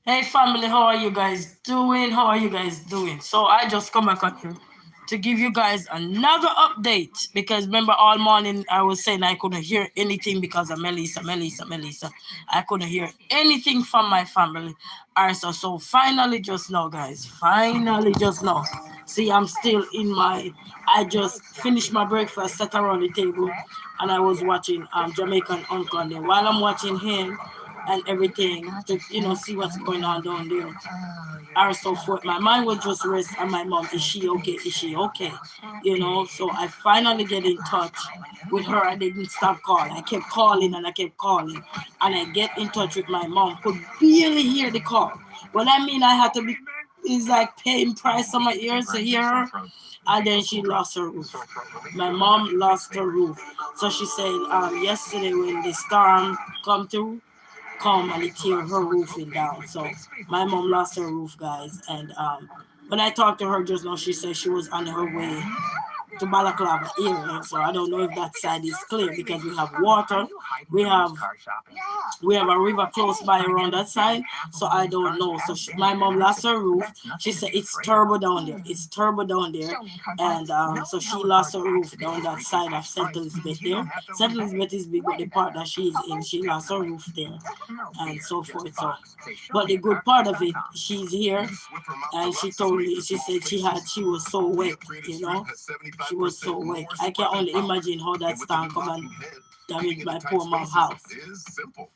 Hey family, how are you guys doing? How are you guys doing? So I just come back on here to give you guys another update because remember all morning I was saying I couldn't hear anything because of Melissa. I couldn't hear anything from my family. Alright, so finally just now guys, finally just now. See, I'm still in my. I just finished my breakfast, sat around the table, and I was watching Jamaican Uncle. And then while I'm watching him, and everything to see what's going on down there are so forth. My mind was just rest and my mom, is she okay? Is she okay? So I finally get in touch with her. I didn't stop calling. I kept calling and I kept calling. And I get in touch with my mom. Could barely hear the call. What I mean I had to be is like paying price on my ears to hear her. And then she lost her roof. My mom lost her roof. So she said yesterday when the storm come through, come and it tear her roofing down. So my mom lost her roof, guys. And when I talked to her just now, she said she was on her way to Balaclava area. So I don't know if that side is clear because we have water. We have we have a river close by around that side. So I don't know. So my mom lost her roof. She said it's turbo down there. It's turbo down there. And so she lost her roof down that side of St. Elizabeth there. St. Elizabeth is big, but the part that she's in, she lost her roof there and so forth. So, but the good part of it, she's here, and she told me, she said she was so wet. She was so wet. I can only imagine how that storm come and damage my poor mom's house.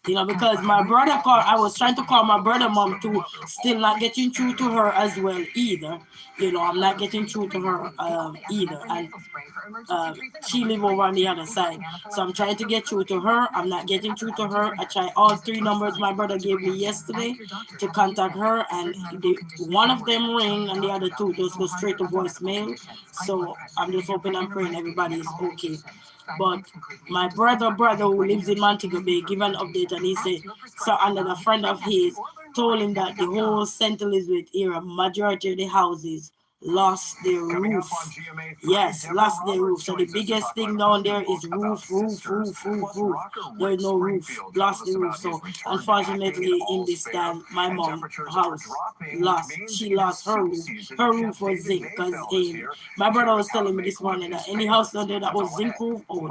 Because my brother called, I was trying to call my brother mom too, still not getting through to her as well either. I'm not getting through to her either. And she live over on the other side. So I'm trying to get through to her. I'm not getting through to her. I tried all three numbers my brother gave me yesterday to contact her, and one of them ring and the other two just go straight to voicemail. So I'm just hoping and praying everybody is okay. But my brother who lives in Montego Bay gave an update, and he said so another friend of his told him that the whole St. Elizabeth area, majority of the houses lost their roof. Yes, lost their roof. So the biggest thing down there is roof. There's no roof, lost the roof. So unfortunately, in this time, my mom house she lost her roof. Her roof was zinc because my brother was telling me this morning that any house down there that was zinc roof, or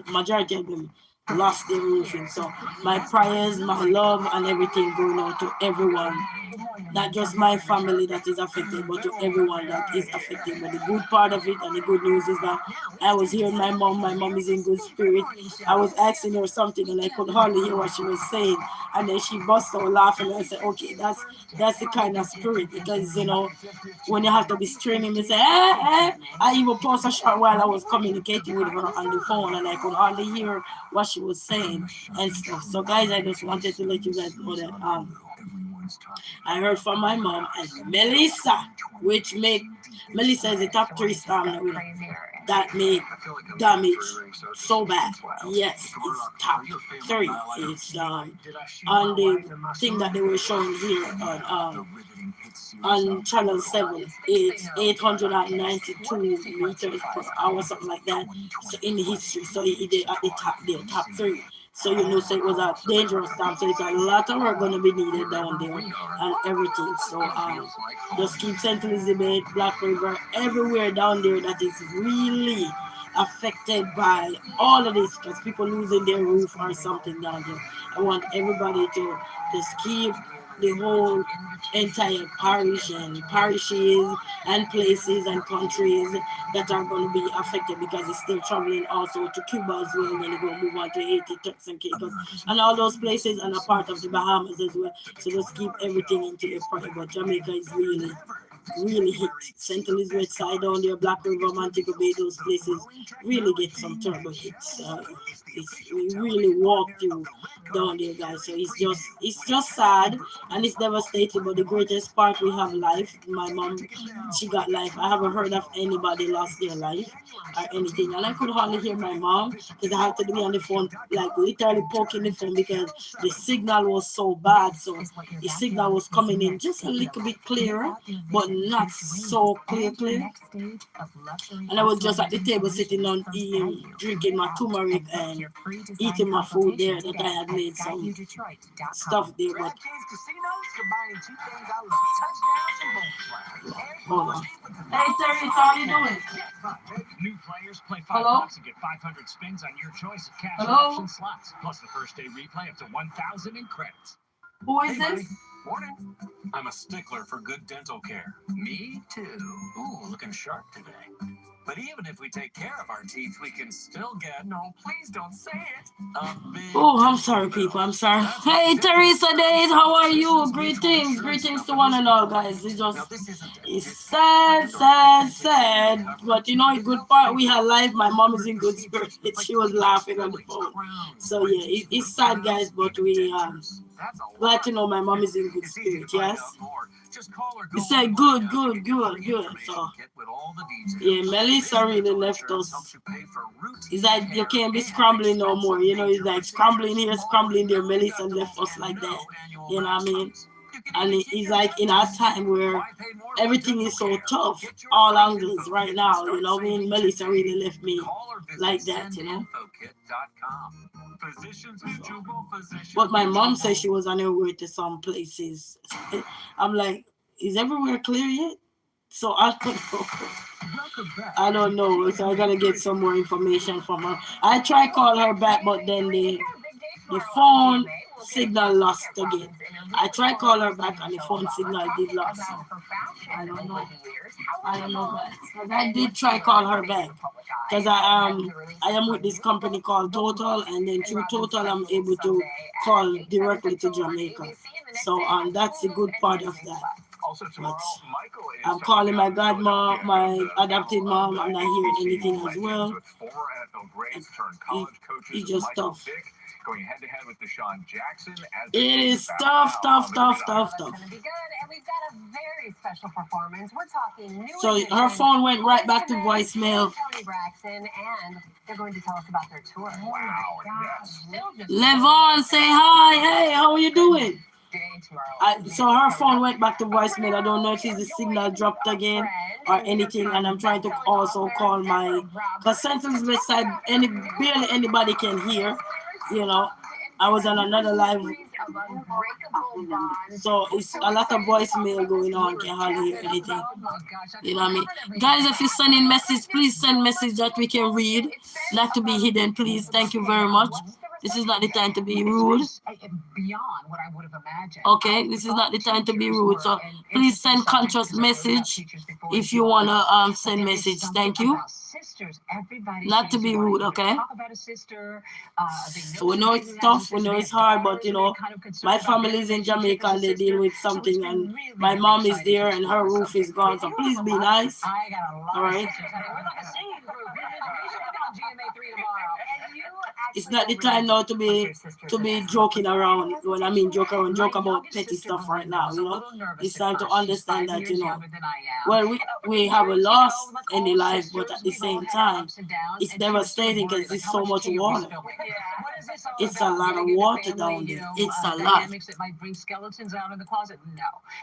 majority of them lost their roofing. So my prayers, my love, and everything going out to everyone, not just my family that is affected, but to everyone that is affected. But the good part of it and the good news is that I was hearing my mom. My mom is in good spirit. I was asking her something and I could hardly hear what she was saying, and then she burst out laughing and I said, "Okay, that's the kind of spirit because when you have to be straining, you say, I even paused a short while I was communicating with her on the phone and I could hardly hear what she was saying and stuff. So guys, I just wanted to let you guys know that I heard from my mom and Melissa, which make Melissa is the top three star that made damage so bad. Yes, it's top three. It's on the thing that they were showing here on channel 7. It's 892 meters per hour, something like that. So in the history, so they at the top there, top three. So so it was a dangerous time. So it's a lot of work going to be needed down there and everything. So just keep St. Elizabeth, Black River, everywhere down there that is really affected by all of this because people losing their roof or something down there. I want everybody to just keep the whole entire parish and parishes and places and countries that are going to be affected because it's still traveling also to Cuba as well. Then they're going to move on to Haiti, Turks and Caicos, and all those places and a part of the Bahamas as well. So just keep everything into your prayer. But Jamaica is really hit. St. Elizabeth side down there, Black River, Montego Bay, those places really get some turbo hits. We really walk through down there, guys. So it's just sad and it's devastating. But the greatest part, we have life. My mom, she got life. I haven't heard of anybody lost their life or anything, and I could hardly hear my mom because I had to be on the phone, like literally poking the phone because the signal was so bad. So the signal was coming in just a little bit clearer, but not so clear. And I was just at the table sitting on drinking my turmeric and eating my food there that I had made some stuff there, but hold on. Hey Terry, how you doing? New players play Hello? $5 and get 500 spins on your choice of cash Hello? option slots, plus the first day replay up to 1,000 in credits. Who is Hey, this? buddy. Morning. I'm a stickler for good dental care. Me too. Ooh, looking sharp today. But even if we take care of our teeth, we can still get, no, please don't say it, a big Oh, I'm dental sorry, bill. people. I'm sorry. That's Hey, right, Teresa Days, how are you? Physicians Mutual Greetings, Insurance greetings to Company. one and all, guys. It's Now, just, this isn't a it's discount sad, or sad, authentic sad. coverage. But you know, a good part, we had live. My mom is in good spirits. She was laughing on the phone. So yeah, it's sad, guys, but we glad to know my mom is in good spirit. Yes. He said good, good, good, good. So yeah, Melissa really left us. It's like you can't be scrambling no more. You know, it's like scrambling here, scrambling there. Melissa left us like that. You know what I mean? And it's like in our time where everything is so tough, all angles right now. You know what I mean? Melissa really left me like that. You know. But my mom said she was on her way to some places. I'm like, is everywhere clear yet? So I don't know. I don't know. So I gotta get some more information from her. I try call her back, but then the phone signal lost again. I try call her back and the phone signal did lost. So I don't know. I don't know, guys. Because I did try call her back. Because I am with this company called Total, and then through Total I'm able to call directly to Jamaica. So that's the good part of that. But I'm calling my godmom, my adopted mom. I'm not hearing anything as well. It's just tough. Going head to head with Deshaun Jackson. It is tough. So her phone went right back to voicemail. They're going to tell us about their tour. Wow. Levon, say hi. Hey, how are you doing? So her phone went back to voicemail. I don't know if it's the signal dropped again or anything. And I'm trying to also call my, because Central's website, barely anybody can hear. You know, I was on another live, so it's a lot of voicemail going on. Can't hardly hear anything. You know what I mean? Guys, if you send in message, please send message that we can read, not to be hidden, please. Thank you very much. This is not the time to be rude. Beyond what I would have imagined. Okay, this is not the time to be rude. So please send conscious message if you wanna send message. Thank you. Not to be rude, okay? We know it's tough, we know it's hard, but you know, my family is in Jamaica and they deal with something, and my mom is there and her roof is gone. So please be nice. All right. It's not the time now to be joking around. When I mean joke around, joke about petty stuff right now. You know, it's time to understand that, you know, well, we have a loss in the life, but at the same time, it's devastating because there's so much water. It's a lot of water down there. It's a lot.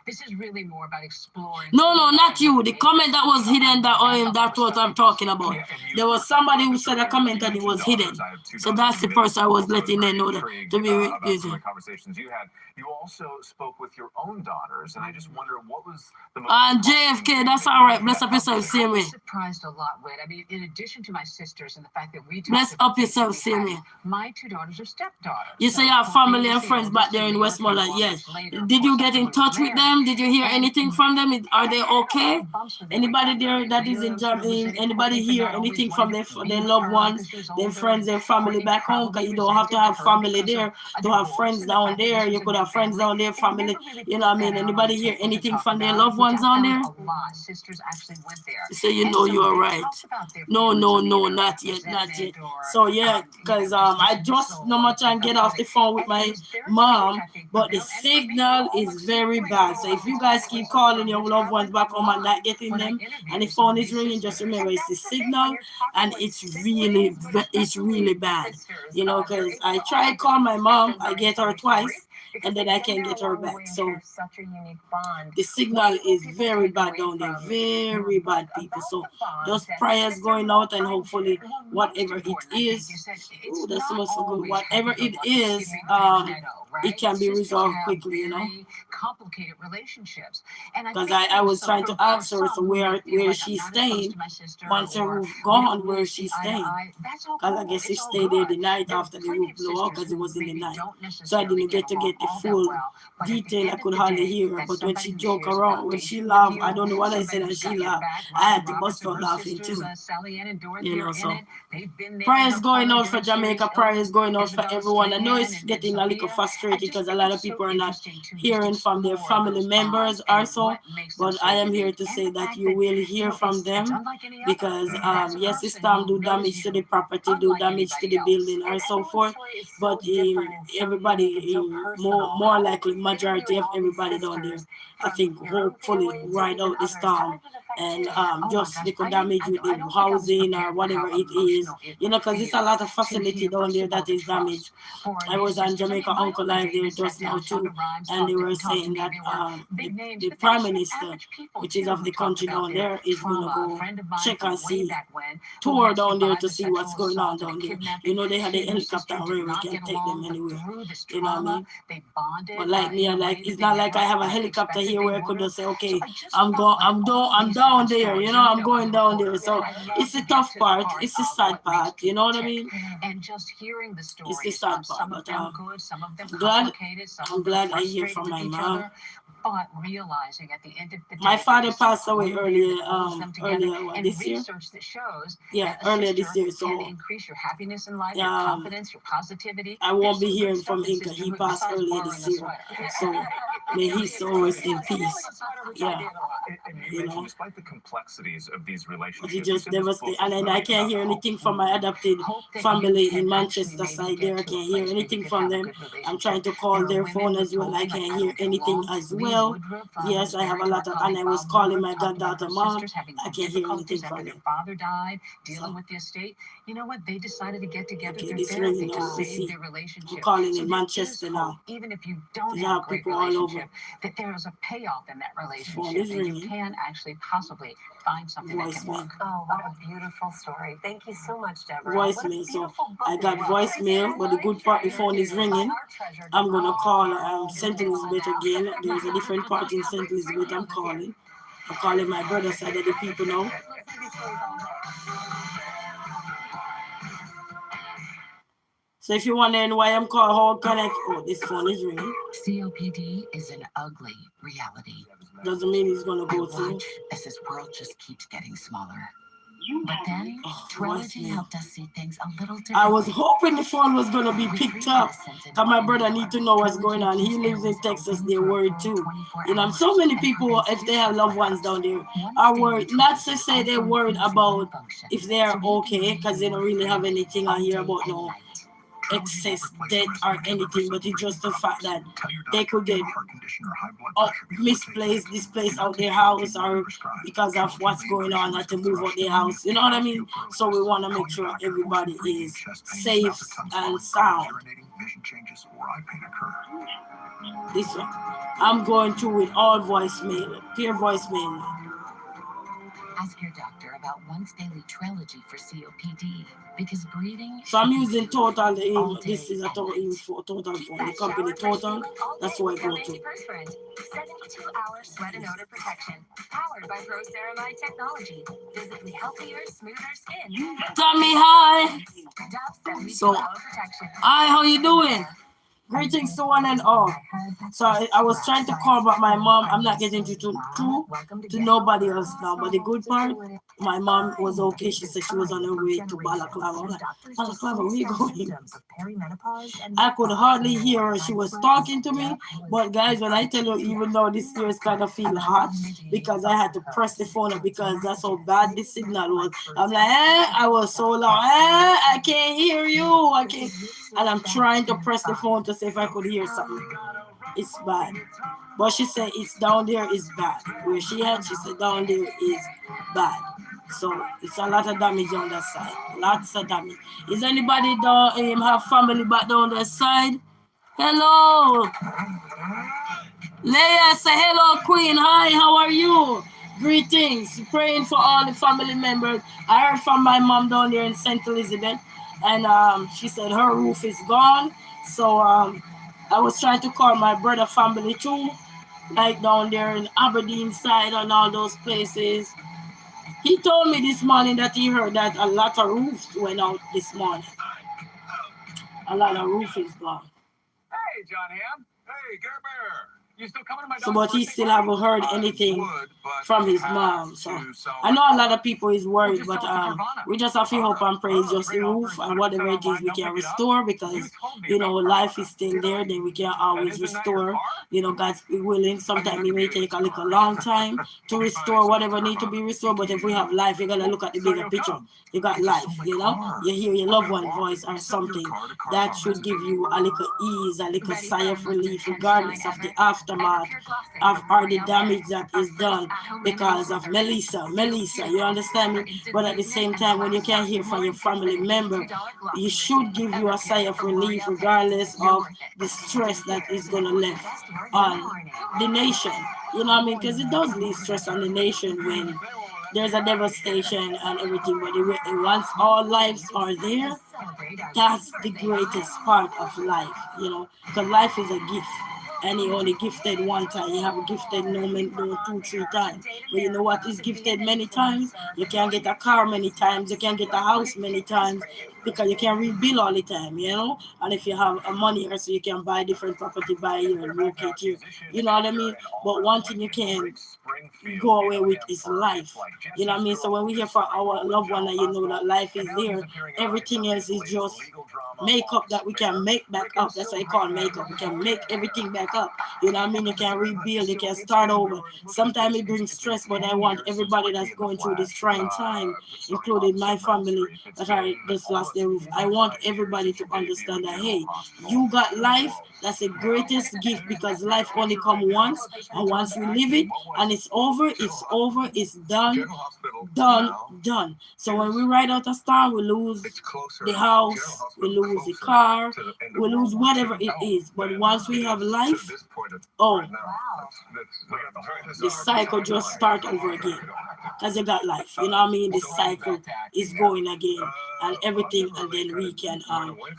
This is really more about exploring. No, not you. The comment that was hidden, that's what I'm talking about. There was somebody who said a comment and it was hidden. So that's the person I was letting them know that to be busy. Conversations you had. You also spoke with your own daughters, and I just wonder what was the most. And JFK, that's all right. Bless up yourself, same way. Surprised a lot, Whit. I mean, in addition to my sisters and the fact that we bless up yourself, same way. My two daughters are stepdaughters. You say you have family and friends back there in Westmoreland. Yes. Did you get in touch with them? Did you hear anything from them? Are they okay? Anybody there that is in Germany? Anybody hear anything from their loved ones, their friends, their family back home? Because you don't have to have family there to have friends down there. You could have friends down there, family. You know what I mean? Anybody hear anything from their loved ones down there? So you know you're right. No, not yet. So yeah, because I just no much and get off the phone with my mom, but the signal is very bad. So if you guys keep calling your loved ones back home and not getting them, and the phone is ringing, just remember it's the signal, and it's really bad. You know, because I tried call my mom, I get her twice, and then I can get her back. So such a unique bond. the signal is very bad down there, very bad, people. So those prayers going out, and hopefully whatever it is, oh, that's so good. Whatever it is, it can be resolved quickly, you know. Complicated relationships. Because I was trying to ask her, so where she's staying, once her roof gone, where she's staying. Because I guess she stayed there the night after the roof blew out, because it was in the night. So I didn't get to get the full detail. I could hardly hear her, but when she joke around, when she laughed, I don't know what I said, and she laughed, I had to bust out laughing too. You know, so prayers going out for Jamaica, prayers going out for everyone. I know it's getting a little frustrating because a lot of people are not hearing from their family members also, but I am here to say that you will hear from them, because yes, the storm do damage to the property, do damage to the building and so forth, but everybody, more likely majority of everybody down there, I think, hopefully ride out the storm, and just they could damage with the housing or whatever it is, you know, because it's a lot of facility down there that is damaged. I was on Jamaica Uncle Live there just now too, and they were saying that the Prime Minister, which is of the country down there, is going to go check and see, tour down there to see what's going on down there. You know, they had a helicopter where we can take them anywhere. You know what I mean? But like me, it's not like I have a helicopter here where I could just say, okay, I'm down there, you know, I'm going down there. So it's the tough part, it's the sad part, you know what I mean? And just hearing the stories, it's the sad part, some but of them good, some of them glad, complicated, some I'm of them glad I hear frustrated from my with each mom. other, but realizing at the end of the day, My father there's passed away one earlier, that holds them together, earlier and this year. research that shows Yeah, that a earlier this sister year. So can increase your happiness in life, your confidence, your positivity. I won't There's be some good hearing stuff from in him because he sisterhood passed besides earlier borrowing this a year. sweater. So may he so rest in peace. Yeah. And You know, despite the complexities of these but relationships, he just devastated, and then I can't hear anything from my adopted family in Manchester side there. I can't hear anything from them. I'm trying to call their phone as well. I can't hear anything as well. Yes, I have a lot of, and I was calling my goddaughter mom. I can't hear anything from them. Father died, dealing So, with the estate. You know what? They decided to get together okay, through this therapy ringing to now. Let's save see. their relationship. I'm calling So in there Manchester is now. hope, even if you don't There's have a now great people all relationship, over. that there is a payoff in that Phone relationship, is and you ringing. can actually possibly find something that can Voicemail. work. Oh, what a beautiful story. Thank you so much, Deborah. Voicemail. So I got voicemail, but the good part, the phone is ringing. I'm gonna call St. Elizabeth again. There's a different part in St. Elizabeth. I'm calling my brother side of the people now. So if you're wondering why I'm called, how can I? Oh, this phone is ringing. COPD is an ugly reality. Doesn't mean it's gonna I go through. watch as this world just keeps getting smaller. But then, Oh, Trilogy voicemail. helped us see things a little differently. I was hoping the phone was gonna be picked up. Cause my brother need to know what's going on. He lives in Texas. They're worried too. You know, so many people, if they have loved ones down there, are worried. Not to say they're worried about if they're okay, because they don't really have anything I hear about no excess debt or anything, but it's just the fact that they could get misplaced, displaced out their house, or because of what's going on, had to move out their house. You know what I mean? So we want to make sure everybody is safe and sound. This one, I'm going through with all voicemail, pure voicemail. Ask your doctor about once daily Trilogy for COPD, because breathing. So I'm using Total. This is a Total phone, the company Total. That's what I go to. 72-hour sweat and odor protection, powered by Proceramide technology. Visibly healthier, smoother skin. Tommy, hi. Dove 72-hour So, protection. hi, how you doing? Greetings to one and all. So I was trying to call back my mom. I'm not getting to nobody else now. But the good part, my mom was okay. She said she was on her way to Balaclava. I'm like, Balaclava, where you going? I could hardly hear her. She was talking to me. But guys, when I tell you, even though this ears kind of feel hot, because I had to press the phone up because that's how bad the signal was. I'm like, I was so loud. I can't hear you. I can't. And I'm trying to press the phone to see if I could hear something. It's bad. But she said it's down there is bad. Where she had, she said down there is bad. So it's a lot of damage on that side. Lots of damage. Is anybody have family back down that side? Hello. Leah, say hello, Queen. Hi, how are you? Greetings. Praying for all the family members. I heard from my mom down there in St. Elizabeth, and she said her roof is gone. So I was trying to call my brother family too, like down there in Aberdeen side and all those places. He told me this morning that he heard that a lot of roofs went out this morning. A lot of roof is gone. Hey, John Ham. Hey, Care Bear. You still coming to my So, dog's but he birthday still party? haven't heard I anything would, but from we his have mom. So to sell I know my a lot car. of people is We'll worried, just but sell it to Carvana. we just have to hope and praise just the Great offer, roof and 100% whatever it is online. we Don't can pick it up. restore You because told me you know about life Carvana. is still there. Then we can And always isn't that your restore. car? You know, God's willing. I mean, Sometimes I it could may be take a little tomorrow. long time to We'll be restore fine. whatever need to be restored. But if we have life, you gotta look at the So bigger you'll picture. come. You got Get to life, sell my you know. car. You hear your Or loved we one walk. voice or We sell your something car to that Carvana. should give you a little ease, a little Ready sigh for of our most relief, intense regardless shine of the ever? aftermath Everpure Glossing of from or the L'Oreal damage Paris. that Our is first done at-home because laminate of filter. Melissa. Sealed Melissa, you beautifully understand me? for instant But at the smoothness same and time, when you flash can't shine. hear from More your intense family than a member, $52 glossing you should give machine. you a sigh Everpure of from relief, L'Oreal Paris. regardless You're of worth it. the stress that is Here's gonna the left best version of on the morning. the nation. You know what I mean? Because it does leave stress on the nation when there's a devastation and everything. But once all lives are there, Celebrate our that's the birthday greatest now. part of life, you know, because life is a gift. And you only gifted one time. You have gifted no 2, 3 times. But you know what is gifted many times? You can get a car many times. You can get a house many times because you can rebuild all the time, you know. And if you have a money, so you can buy different property, buy here and locate here. You know what I mean? But one thing you can go away with is life. You know what I mean? So when we hear from our loved one, and you know that life is there, everything else is just makeup that we can make back up. That's what I call makeup. We can make everything back up. You know what I mean? You can rebuild, you can start over. Sometimes it brings stress, but I want everybody that's going through this trying time, including my family that are just lost their roof. I want everybody to understand that hey, you got life. That's the greatest gift because life only come once, and once we live it and it's over, it's done, done. So when we ride out a storm, we lose the house, we lose the car, we lose whatever it is. But once we have life, oh, the cycle just start over again. Because you got life, you know what I mean? The cycle is going again and everything, and then we can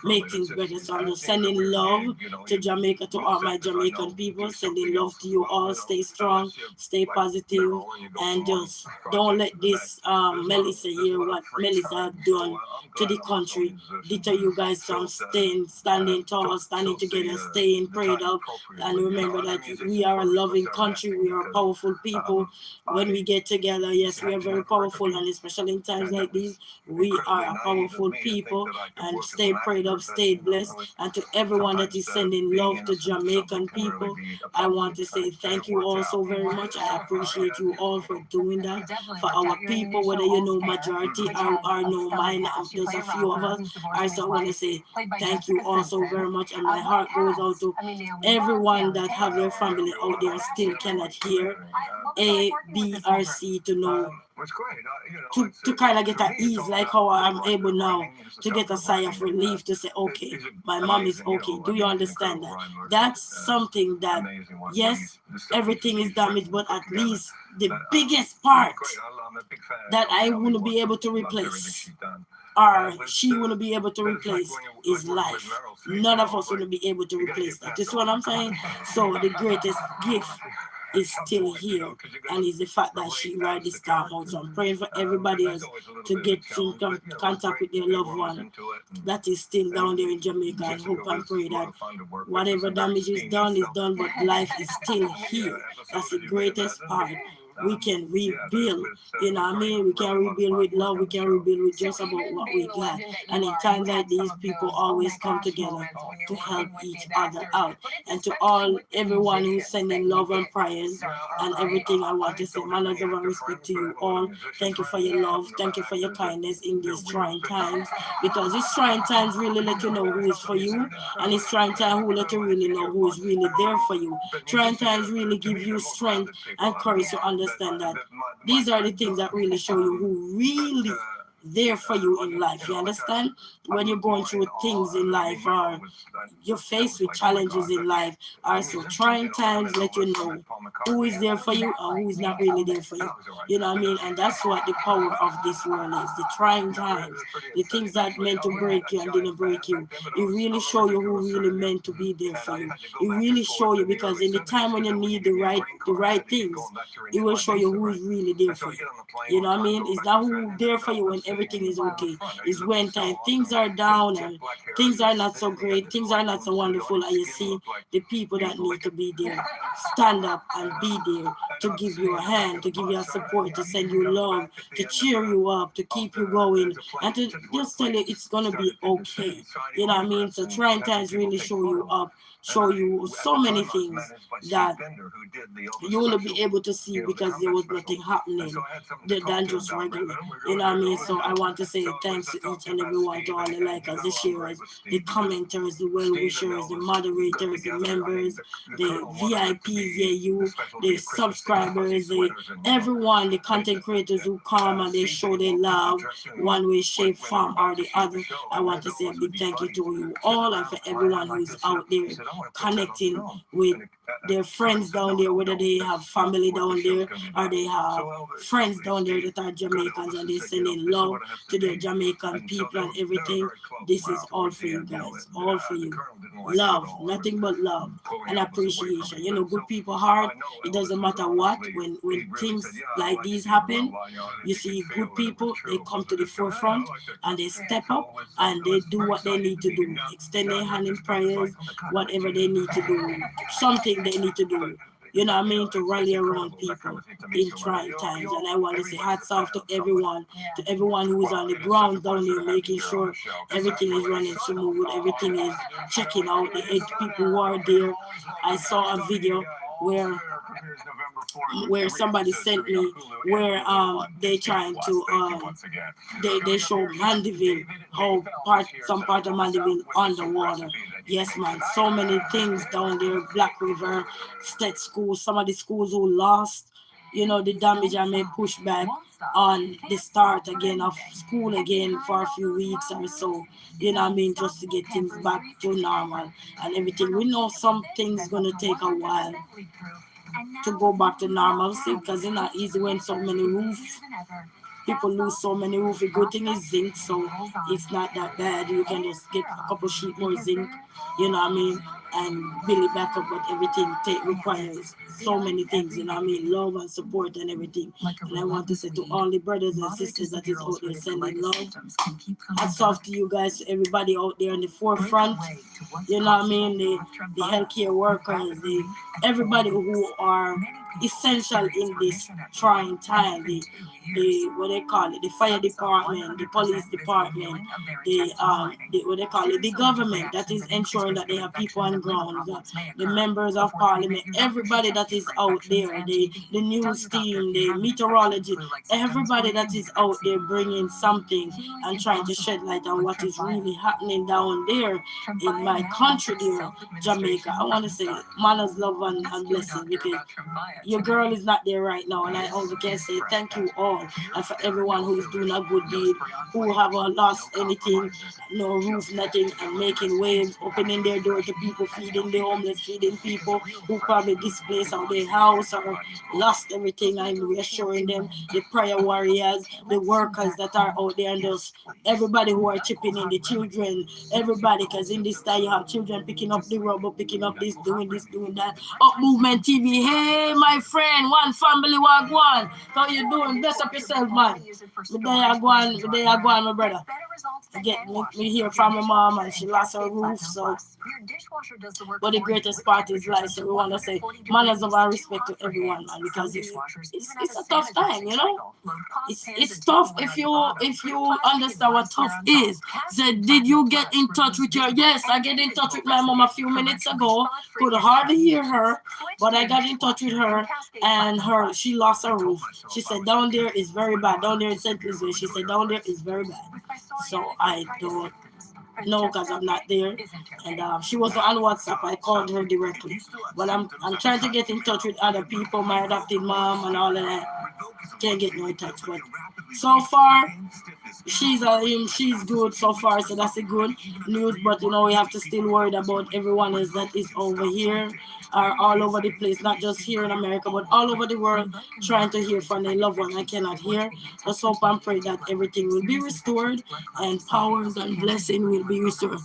make things better. So I'm just sending love to Jamaica, to all my Jamaican people, sending love to you all. Stay strong, stay positive, and just don't let this Melissa here, what Melissa have done to the country, deter you guys from standing tall, standing together, staying prayed up. And remember that we are a loving country, we are powerful people. When we get together, yes, we are very powerful, and especially in times like these, we are a powerful people. And stay prayed up, stay blessed. And to everyone that is sending love to Jamaican people, I want to say thank you all so very much. I appreciate you all for doing that for our people, whether you know majority or no mine, there's a few of us. I also want to say thank you all so very much, and my heart goes out to everyone that have their family out there still cannot hear A, B, or C to know to kind of get an ease, like how I'm able now to get a sigh of relief to say, okay, my mom is okay. Do you understand that? That's something that, yes, everything is damaged, but at least the biggest part that I wouldn't be able to replace or she wouldn't be able to replace is life. None of us will be able to replace that. This is what I'm saying. So the greatest gift is still here, and it's the fact that she ride this storm out. So I'm praying for everybody else to get in contact with their loved one that is still down there in Jamaica, and hope and pray that whatever damage is done, but life is still here. That's the greatest part. We can rebuild, you know what I mean? We can rebuild with love, we can rebuild with just about what we got. And in times like these, people always come together to help each other out. And to everyone who's sending love and prayers and everything, I want to say manners of respect to you all. Thank you for your love, thank you for your kindness in these trying times, because these trying times really let you know who is for you, and it's trying times who let you really know who is really there for you. Trying times really give you strength and courage to understand that these are the things that really show you who really there for you in life. You understand? When you're going through things in life, or you're faced with challenges in life, or so trying times, let you know who is there for you and who is not really there for you. You know what I mean? And that's what the power of this world is. The trying times, the things that meant to break you and didn't break you. It really show you who really meant to be there for you. It really show you, because in the time when you need the right things, it will show you who is really there for you. You know what I mean? It's not who there for you when everything is okay. It's when time things are down and things are not so great, things are not so wonderful, and you see the people that need to be there stand up and be there to give you a hand, to give you a support, to send you love, to cheer you up, to keep you going, and to just tell you it's gonna be okay. You know what I mean? So trying times really show you up, show you so many things that you will be able to see, because there was nothing happening than just regular. You know what I mean? So I want to say thanks to each and every one, to all the likers, the sharers, the commenters, the well wishers, the moderators, the members, the VIPs, yeah, you, the subscribers, the everyone, the content creators who come and they show their love one way, shape, form, or the other. I want to say a big thank you to you all, and for everyone who is out there connecting with their friends down there, whether they have family down there or they have friends down there that are Jamaicans, and they're sending love to their Jamaican people and everything. This is all for you guys, all for you. Love, nothing but love and appreciation. You know, good people heart. It doesn't matter what. When things like these happen, you see good people, they come to the forefront and they step up and they do what they need to do. Extend their hand in prayers, whatever they need to do, something they need to do. You know what I mean? To rally around people in trying times. And I want to say hats off to everyone who is on the ground down there, making sure everything is running smooth, everything is checking out the 8 people who are there. I saw a video where somebody sent me where they trying to they show Mandeville, how some part of Mandeville underwater. Yes, man, so many things down there. Black River State School, some of the schools who lost, you know, the damage, and may push back on the start again of school again for a few weeks or so. You know what I mean? Just to get things back to normal and everything. We know some things gonna take a while to go back to normalcy, because it's not easy when so many roofs. People lose so many roofs. The good thing is zinc, so it's not that bad. You can just get a couple sheet more zinc, you know what I mean, and build it back up. But everything requires so many things, you know what I mean, love and support and everything. And I want to say to all the brothers and sisters that is out there sending love, hats off to you guys, to everybody out there in the forefront, you know what I mean, the healthcare workers, everybody who are essential in this trying time, the what they call it, the fire department, the police department, the what they call it, the government that is ensuring that they have people on ground, the members of parliament, everybody that is out there, the news team, the meteorology, everybody that is out there bringing something and trying to shed light on what is really happening down there in my country there, Jamaica. I want to say manners, love, and blessing, because your girl is not there right now, and I also can say thank you all, and for everyone who is doing a good deed, who haven't lost anything, no roof, nothing, and making waves, opening their door to people, feeding the homeless, feeding people who probably displaced out their house or lost everything. I'm reassuring them, the prayer warriors, the workers that are out there, and those everybody who are chipping in, the children, everybody, because in this time you have children picking up the rubber, picking up this, doing that. Up Movement TV, hey my friend, one family, one. How you doing? Bless up yourself, man. Today I go on, my brother. Me hear from my mom, and she lost her roof, so. But the greatest part is life, so we want to say manners of our respect to everyone, man, because it's a tough time, you know. It's tough if you understand what tough is. So did you get in touch with your? Yes, I get in touch with my mom a few minutes ago. Could hardly hear her, but I got in touch with her, and she lost her roof. She said down there is very bad. Down there in St. Louis, she said down there is very bad. So I don't know, because I'm not there, and she was on WhatsApp. I called her directly, but I'm trying to get in touch with other people, my adopted mom and all of that. Can't get no touch, but So far, she's good so far, so that's a good news. But you know, we have to still worry about everyone else that is over here or all over the place, not just here in America, but all over the world, trying to hear from their loved one. I cannot hear. Just hope and pray that everything will be restored and powers and blessing will be restored.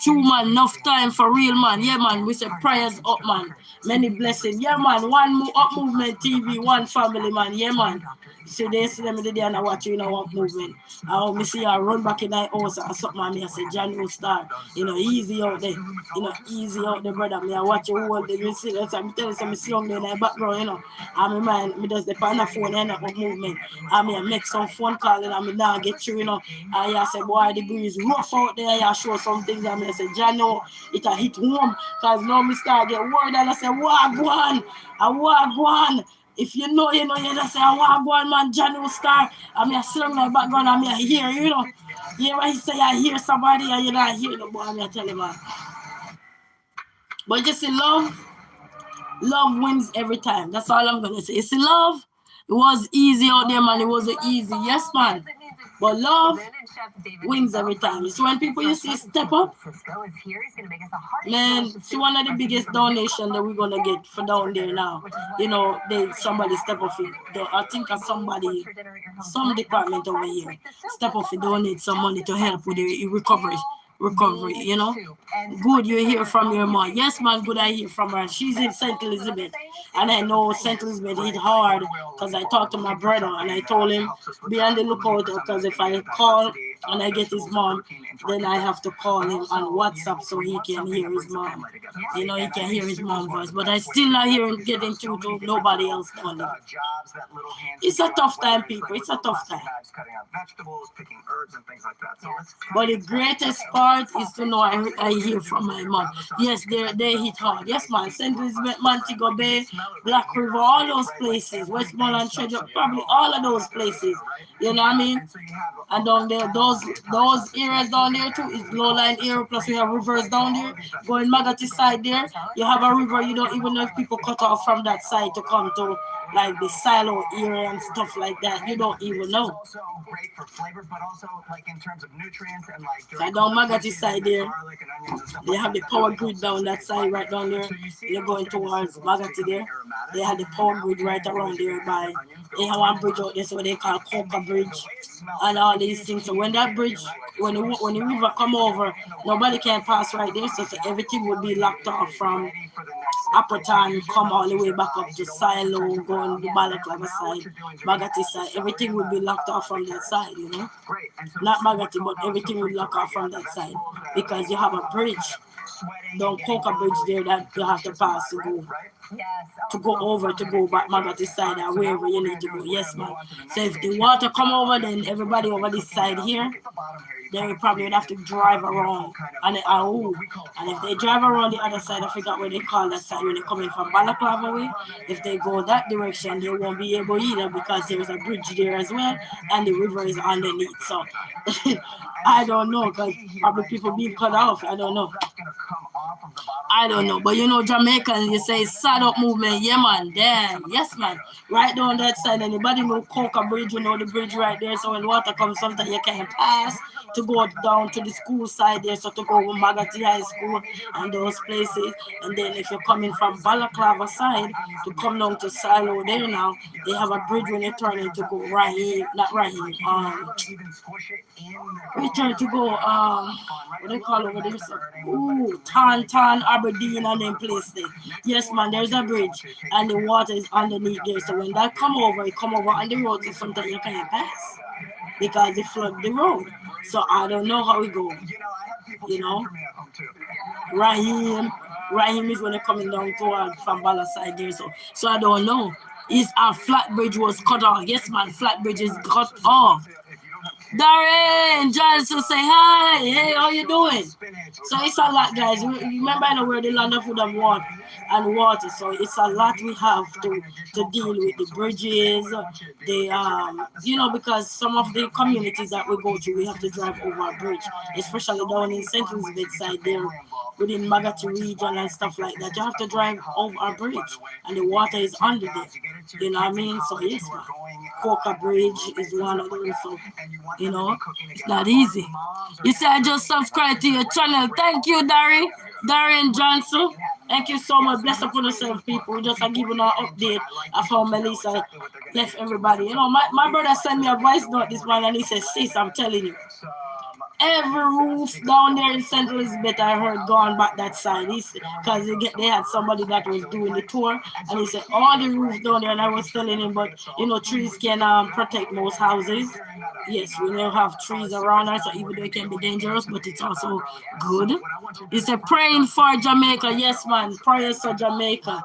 True man, enough time for real man. Yeah man, we say prayers up man. Many blessings. Yeah man, up movement TV, one family man. Yeah man. So they see them the day and I watch you know up movement. I me see her run back in that house and something and me I say John will start. You know, easy out there. You know, easy out there, brother. Me I watch you all day. You see that I'm telling you some song there in the background, you know. And my mind me does the on the phone and up movement. And me I make some phone call and I me now get through, you know. And I say, boy, the breeze rough out there, I show some things and me I say, John, no, it a hit home. Cause now me start get worried and I say, Wagwan, Wagwan. If you know, you just say, Wagwan man, John will start. And me I sit on my background and me I hear, you know. Hear what he say, I hear somebody and you not hear the boy, me I tell you, man. But just see, love wins every time. That's all I'm gonna say. You see, love, it was easy out there, man. It wasn't easy, yes, man. But love wins every time. So when people you see step up, man, it's one of the biggest donations that we're gonna get for down there now. You know, somebody step up it. I think of somebody, some department over here, step up and donate some money to help with the recovery, you know. Good you hear from your mom. Yes, man, good I hear from her. She's in St. Elizabeth. And I know St. Elizabeth hit hard because I talked to my brother and I told him, be on the lookout because if I call and I get his mom, then I have to call him on WhatsApp so he can hear his mom. You know, he can hear his mom's voice. But I still not hear him getting through to nobody else down there. It's a tough time, people. It's a tough time. But the greatest part is to know I hear from my mom. Yes, they hit hard. Yes, man. St. Elizabeth, Montego Bay, Black River, all those places. Westmoreland, Treasure, probably all of those places. You know what I mean? And down there, those areas down there too is low-lying area. Plus we have rivers down there. Going Magati side there, you have a river. You don't even know if people cut off from that side to come to like the silo area and stuff like that. You don't even know. I down Magati side there, they have the power grid down that side right down there. You're going towards Magati there. They have the power grid right around there by they have one bridge out there, so they call Coca Bridge and all these things. So when that bridge, when the river come over, nobody can pass right there. So everything would be locked off from Upperton, come all the way back up to Silo, going the Balaclava side, Magati side. Everything would be locked off from that side, you know. Not Magati, but everything would lock off from that side because you have a bridge. Don't Coca Bridge there that you have to pass to go over to go back Magati side or wherever you need to go. Yes, man. So if the water come over, then everybody over this side here, they probably would have to drive around. And if they drive around the other side, I forgot what they call that side when they're coming from Balaclava way. If they go that direction, they won't be able either because there's a bridge there as well, and the river is underneath. So I don't know because probably people being cut off. I don't know. But you know, Jamaican, you say sad up movement, yeah man, damn, yes man, right down that side. Anybody know Coca Bridge, you know the bridge right there, so when water comes sometimes you can't pass to go down to the school side there, so to go to Magati High School and those places. And then if you're coming from Balaclava side to come down to Silo there now, they have a bridge when you turn into go return to go what they call over there, so Tan Aberdeen and then place there. Yes man, there's a bridge and the water is underneath there, so when that come over, it come over on the road, so sometimes you can't pass because it flood the road. So I don't know how it go. You know, Raheem is when they're coming down toward from Bala side there, so I don't know. Is our flat bridge was cut off? Yes man, flat bridge is cut off. Darren Johnson say hi. Hey, how you doing? So it's a lot, guys. Remember, I know we're the land of food and water. So it's a lot we have to deal with the bridges, you know, because some of the communities that we go to, we have to drive over a bridge, especially down in St. Elizabeth side there, within Magati region and stuff like that. You have to drive over a bridge, and the water is under there. You know what I mean? So yes, man. Coca Bridge is one of those. So, you know, it's not easy. You say I just subscribe to your channel. Thank you, Darian Johnson. Thank you so much. Bless up on yourself, people. We just are giving an update of how Melissa left everybody. You know, my brother sent me a voice note this morning and he said, sis, I'm telling you. Every roof down there in St. Elizabeth, I heard gone back that side. Because they had somebody that was doing the tour, and he said all the roofs down there. And I was telling him, but you know, trees can protect most houses. Yes, we now have trees around us, so even though it can be dangerous, but it's also good. He said praying for Jamaica. Yes, man, prayers for Jamaica.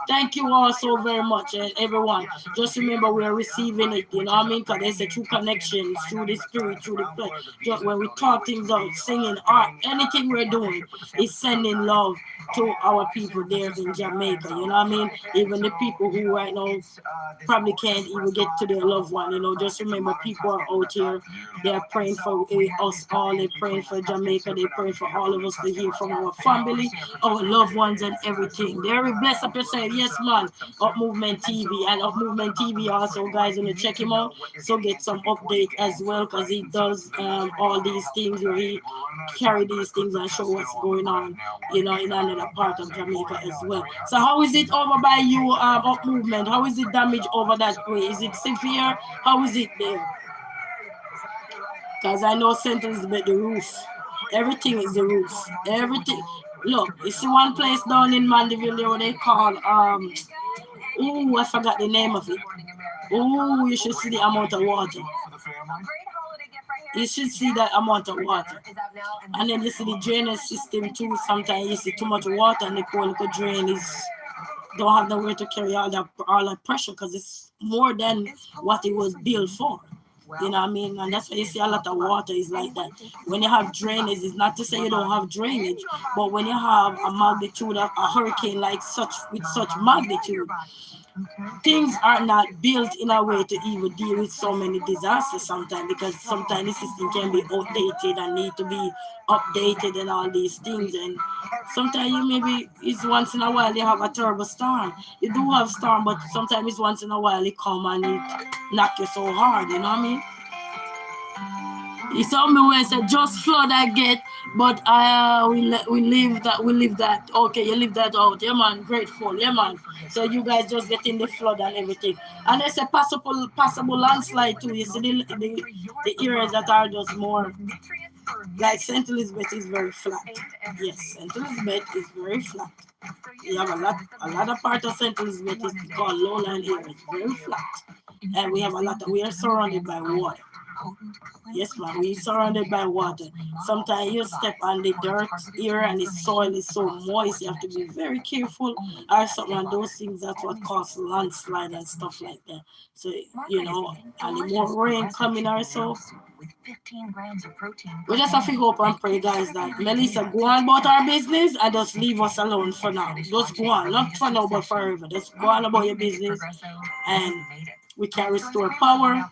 Thank you all so very much, and everyone. Just remember, we are receiving it. You know what I mean? Because there's a true connection through the spirit, through the flesh. Just when we talk things out, singing, art, anything we're doing is sending love to our people there in Jamaica. You know what I mean? Even the people who right now probably can't even get to their loved one. You know, just remember, people are out here. They're praying for us all. They're praying for Jamaica. They're praying for all of us to hear from our family, our loved ones, and everything. They're blessed up yourself. Yes, man. Up Movement TV, and Up Movement TV also, guys, when you check him out, so get some update as well, because he does all these things where he carry these things and show what's going on, you know, in another part of Jamaica as well. So how is it over by you, Up Movement? How is it damaged over that way? Is it severe? How is it there? Because I know St. Elizabeth, the roof, everything is the roof, everything. Look, you see one place down in Mandeville there, what they call I forgot the name of it. You should see the amount of water. You should see that amount of water. And then you see the drainage system too. Sometimes you see too much water and the poor little drain don't have nowhere to carry all that pressure, because it's more than what it was built for. You know what I mean? And that's why you see a lot of water is like that. When you have drainage, it's not to say you don't have drainage, but when you have a magnitude of a hurricane like such, with such magnitude, things are not built in a way to even deal with so many disasters sometimes, because sometimes the system can be outdated and need to be updated and all these things. And sometimes you maybe it's once in a while you have a terrible storm. You do have storm, but sometimes it's once in a while it come and it knock you so hard, you know what I mean? He told me when I said just flood I get, but we live that. Okay, you live that out. Yeah man, grateful. Yeah man. So you guys just get in the flood and everything. And there's a possible landslide too. You see the areas that are just more like St. Elizabeth is very flat. Yes, St. Elizabeth is very flat. You have a lot of part of St. Elizabeth is called lowland areas, very flat. And we are surrounded by water. Yes, man, we're surrounded by water. Sometimes you step on the dirt here and the soil is so moist, you have to be very careful. Or something, and those things, that's what causes landslide and stuff like that. So, you know, and the more rain coming or so, we just have to hope and pray, guys, that Melissa go on about our business and just leave us alone for now. Just go on, not for now, but forever. Just go on about your business and we can restore power.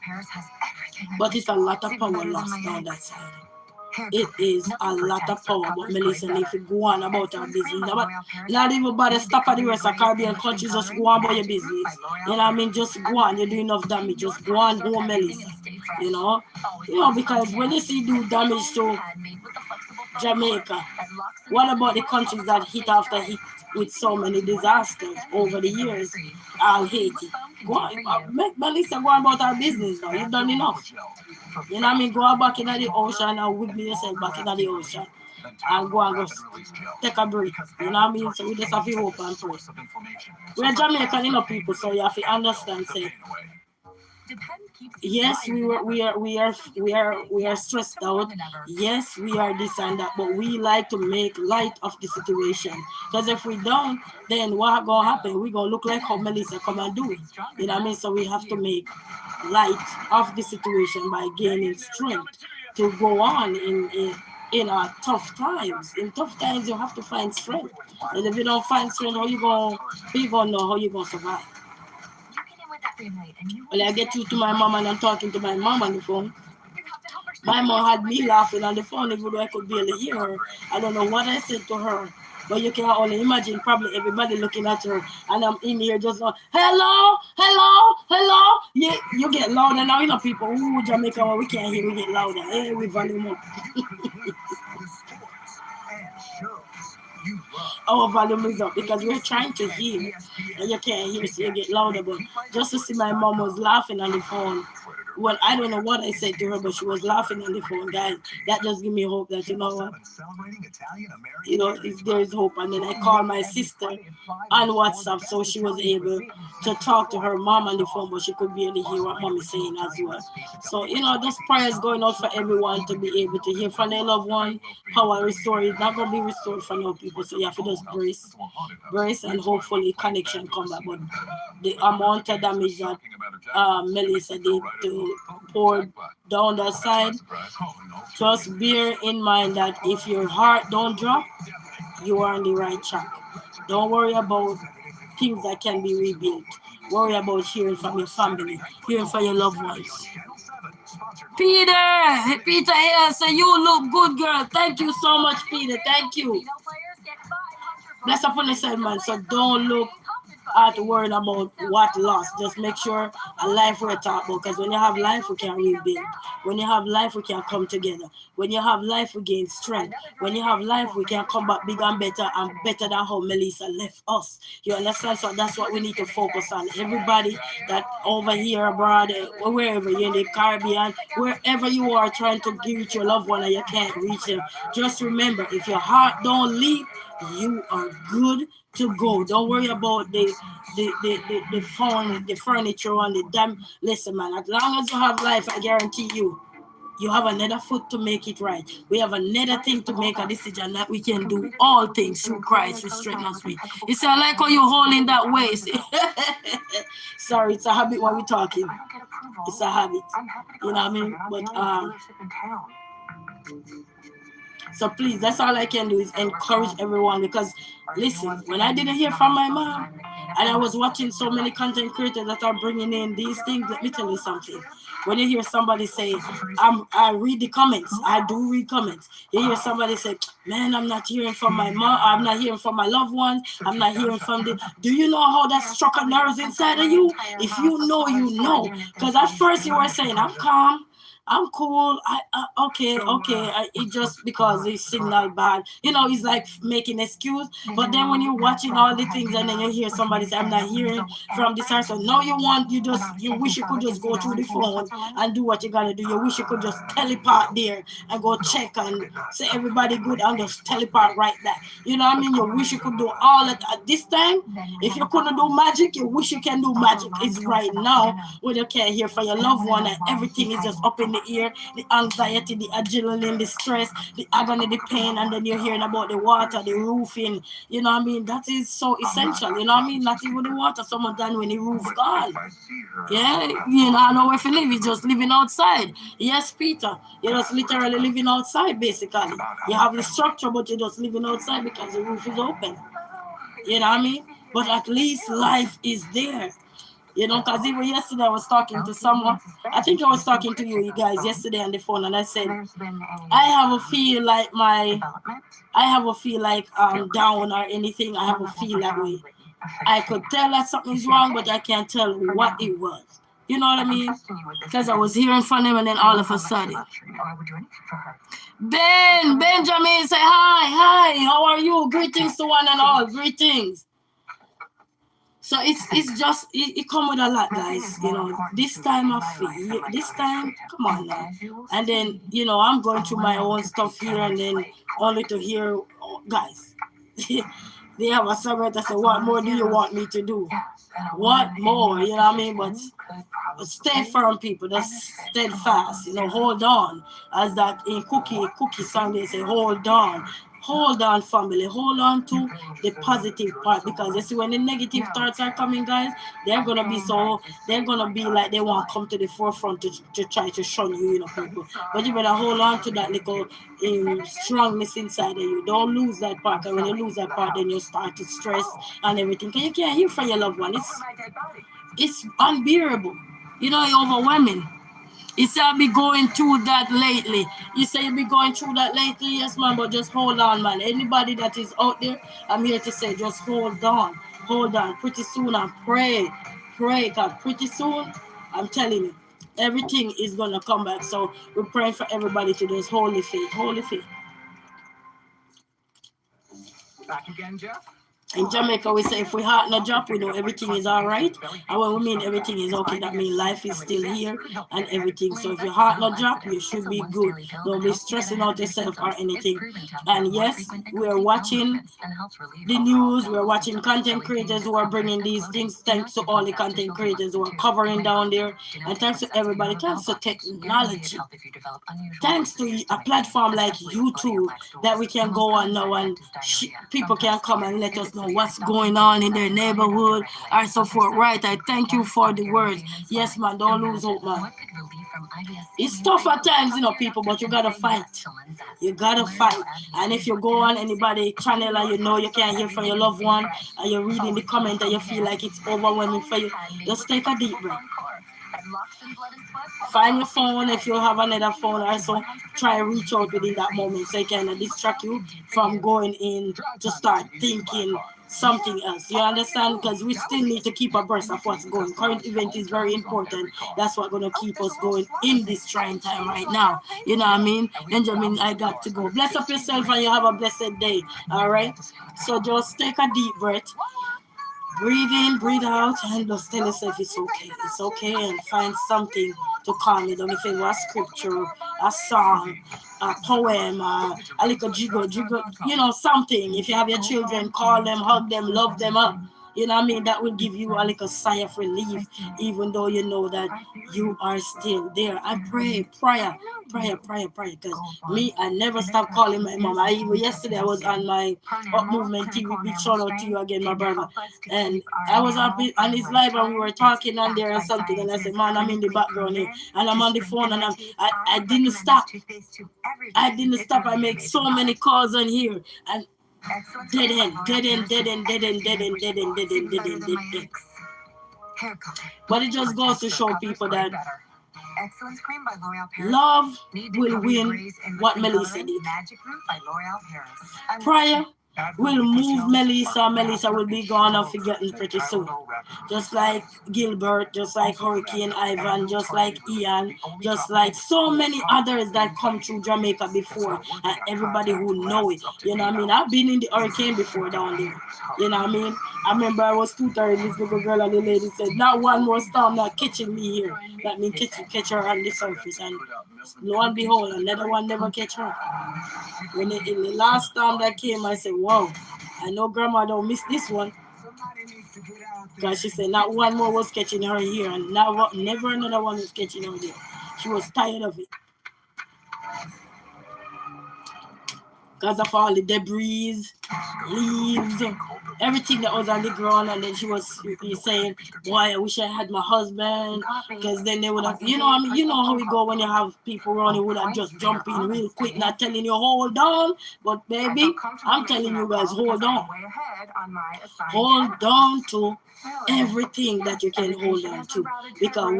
But it's a lot of power lost down that side. It is a lot of power, but Melissa need to go on about our business. But not even bother stop at the rest of Caribbean countries, just go on about your business. You know what I mean? Just go on, you do enough damage. Just go on home, Melissa. You know, because when you see do damage to Jamaica, what about the countries that hit after hit with so many disasters over the years? All Haiti. Go on, make Melissa go on about our business now. You've done enough. You know what I mean? Go back into the ocean and wiggle yourself back into the ocean and go take a break. You know what I mean? So we just have to hope and pray. We're Jamaican, people, so you have to understand, say, yes, we are stressed out. Yes, we are this and that, but we like to make light of the situation. Because if we don't, then what gonna happen? We're gonna look like how Melissa come and do it. You know what I mean? So we have to make light of the situation by gaining strength to go on in our tough times. In tough times, you have to find strength. And if you don't find strength, how you gonna know how you gonna survive? Well, I get through to my mom and I'm talking to my mom on the phone. My mom had me laughing on the phone, even though I could barely hear her. I don't know what I said to her, But you can only imagine probably everybody looking at her, and I'm in here just going, hello, hello, hello. Yeah, you get louder now, you know, people. Ooh, Jamaica, well, we can't hear, we get louder. Hey, we volume up. Our volume is up because we're trying to hear, and you can't hear, so you get louder. But just to see my mom was laughing on the phone. Well, I don't know what I said to her, but she was laughing on the phone, guys. That just give me hope that, you know what, you know, if there is hope. And then I called my sister on WhatsApp, so she was able to talk to her mom on the phone, but she could barely hear what mom is saying as well. So, you know, this prayer is going out for everyone to be able to hear from their loved one. Power restore is not going to be restored for no people, so you have to just brace, and hopefully connection come back. But the amount of damage that Melissa did to pour down that side, just bear in mind that if your heart don't drop, you are on the right track. Don't worry about things that can be rebuilt. Worry about hearing from your family, hearing from your loved ones. Peter here say you look good, girl. Thank you so much, Peter. Thank you. Bless upon the side, man. So don't look at worrying about what lost. Just make sure a life we're talking about. Because when you have life, we can rebuild. When you have life, we can come together. When you have life, we gain strength. When you have life, we can come back bigger and better than how Melissa left us. You understand? So that's what we need to focus on. Everybody that over here abroad, wherever you're in the Caribbean, wherever you are trying to reach your loved one and you can't reach them, just remember, if your heart don't leap, you are good to go. Don't worry about the phone, the furniture, and the damn. Listen, man. As long as you have life, I guarantee you, you have another foot to make it right. We have another thing to make a decision that we can do all things through Christ who strengthens us. You say, I like how you holding that waist. Sorry, it's a habit when we're talking. It's a habit. You know what I mean? But so please, that's all I can do is encourage everyone, because listen, when I didn't hear from my mom and I was watching so many content creators that are bringing in these things, let me tell you something. When you hear somebody say, I read the comments, I do read comments. You hear somebody say, man, I'm not hearing from my mom, I'm not hearing from my loved ones, I'm not hearing from the... Do you know how that struck a nerves inside of you? If you know, you know. Because at first you were saying, I'm calm, I'm cool. Okay. It just because the signal bad, you know, it's like making excuse. But then when you're watching all the things and then you hear somebody say, I'm not hearing from this person. No, you wish you could just go through the phone and do what you gotta do. You wish you could just teleport there and go check and say everybody good and just teleport right there. You know what I mean? You wish you could do all that at this time. If you couldn't do magic, you wish you can do magic. It's right now when you can't hear from your loved one and everything is just up in the ear, the anxiety, the adrenaline, the stress, the agony, the pain, and then you're hearing about the water, the roofing, you know what I mean? That is so essential, you know what I mean? Not even the water, someone done when the roof gone. Yeah, you know, I know where to live, you're just living outside. Yes, Peter, you're just literally living outside, basically. You have the structure, but you're just living outside because the roof is open. You know what I mean? But at least life is there. You know, because even yesterday I was talking to someone. I think I was talking to you guys yesterday on the phone, and I said, I have a feel like I'm down or anything. I have a feel that way. I could tell that something's wrong, but I can't tell what it was. You know what I mean? Because I was hearing from him, and then all of a sudden, Benjamin say hi, how are you? Greetings to one and all, greetings. So it's just it come with a lot, guys. You know, this time come on now. And then, you know, I'm going through my own stuff here, and then only to hear, guys, they have a song that say, what more do you want me to do? What more? You know what I mean? But stay firm, people. Just steadfast. You know, hold on. As that in Cookie song, they say, hold on. Hold on, family. Hold on to the positive part, because you see, when the negative thoughts are coming, guys, they're gonna be like they want to come to the forefront to try to shun you, you know, people. But you better hold on to that little strongness inside of you. Don't lose that part. And when you lose that part, then you start to stress and everything. Because you can't hear from your loved one. It's unbearable. You know, it's overwhelming. He said, I'll be going through that lately. You say you'll be going through that lately? Yes, man, but just hold on, man. Anybody that is out there, I'm here to say, just hold on. Hold on. Pretty soon, and pray. Pray, God. Pretty soon, I'm telling you, everything is going to come back. So we're praying for everybody to just hold the faith. Hold the faith. Back again, Jeff? In Jamaica, we say if we heart no drop, we know everything is all right. And when we mean everything is okay, that means life is still here and everything. So if your heart no drop, you should be good. Don't be stressing out yourself or anything. And yes, we are watching the news. We're watching content creators who are bringing these things. Thanks to all the content creators who are covering down there. And thanks to everybody. Thanks to technology. Thanks to a platform like YouTube that we can go on now and people can come and let us know what's going on in their neighborhood or so forth. Right, I thank you for the words. Yes, man, don't lose hope, man. It's tough at times, people, but you gotta fight. You gotta fight. And if you go on anybody channel and you can't hear from your loved one and you're reading the comment and you feel like it's overwhelming for you, just take a deep breath. Find your phone if you have another phone. Also, try to reach out within that moment so it can distract you from going in to start thinking something else. You understand? Because we still need to keep abreast of what's going. Current event is very important. That's what's going to keep us going in this trying time right now. You know what I mean? Benjamin, I got to go. Bless up yourself and you have a blessed day. All right? So just take a deep breath. Breathe in, breathe out, and just tell yourself it's okay. It's okay, and find something to calm you down. If it was scripture, a song, a poem, a little jiggle, something. If you have your children, call them, hug them, love them up. You know what I mean? That will give you a little sigh of relief, even though you know that you are still there. I pray, prayer. Because me, I never stop calling my mom. Yesterday I was on my Up Movement TV. Big shout out to you again, my brother. And I was on his live and we were talking on there or something. And I said, man, I'm in the background here. And I'm on the phone and I didn't stop. I make so many calls on here. And dead end. But it just goes to show people that love will win what Melissa did. Prayer will move Melissa. Melissa will be gone and forgotten pretty soon. Just like Gilbert, just like Hurricane Ivan, just like Ian, just like so many others that come through Jamaica before, and everybody who know it. You know what I mean? I've been in the hurricane before down there. You know what I mean? I remember I was 2:30, this little girl and the lady said, not one more storm not catching me here. That means catch her on the surface. And lo and behold, another one never catch her. In the last storm that came, I said, wow, I know grandma don't miss this one. Because she said not one more was catching her here, and never another one was catching her there. She was tired of it. Because of all the debris, leaves, everything that was on the ground. And then she was saying, boy, I wish I had my husband. Because then they would have, you know how we go when you have people around, you would have just jumped in real quick, not telling you, hold on. But baby, I'm telling you guys, hold on. Hold on to everything that you can hold on to. Because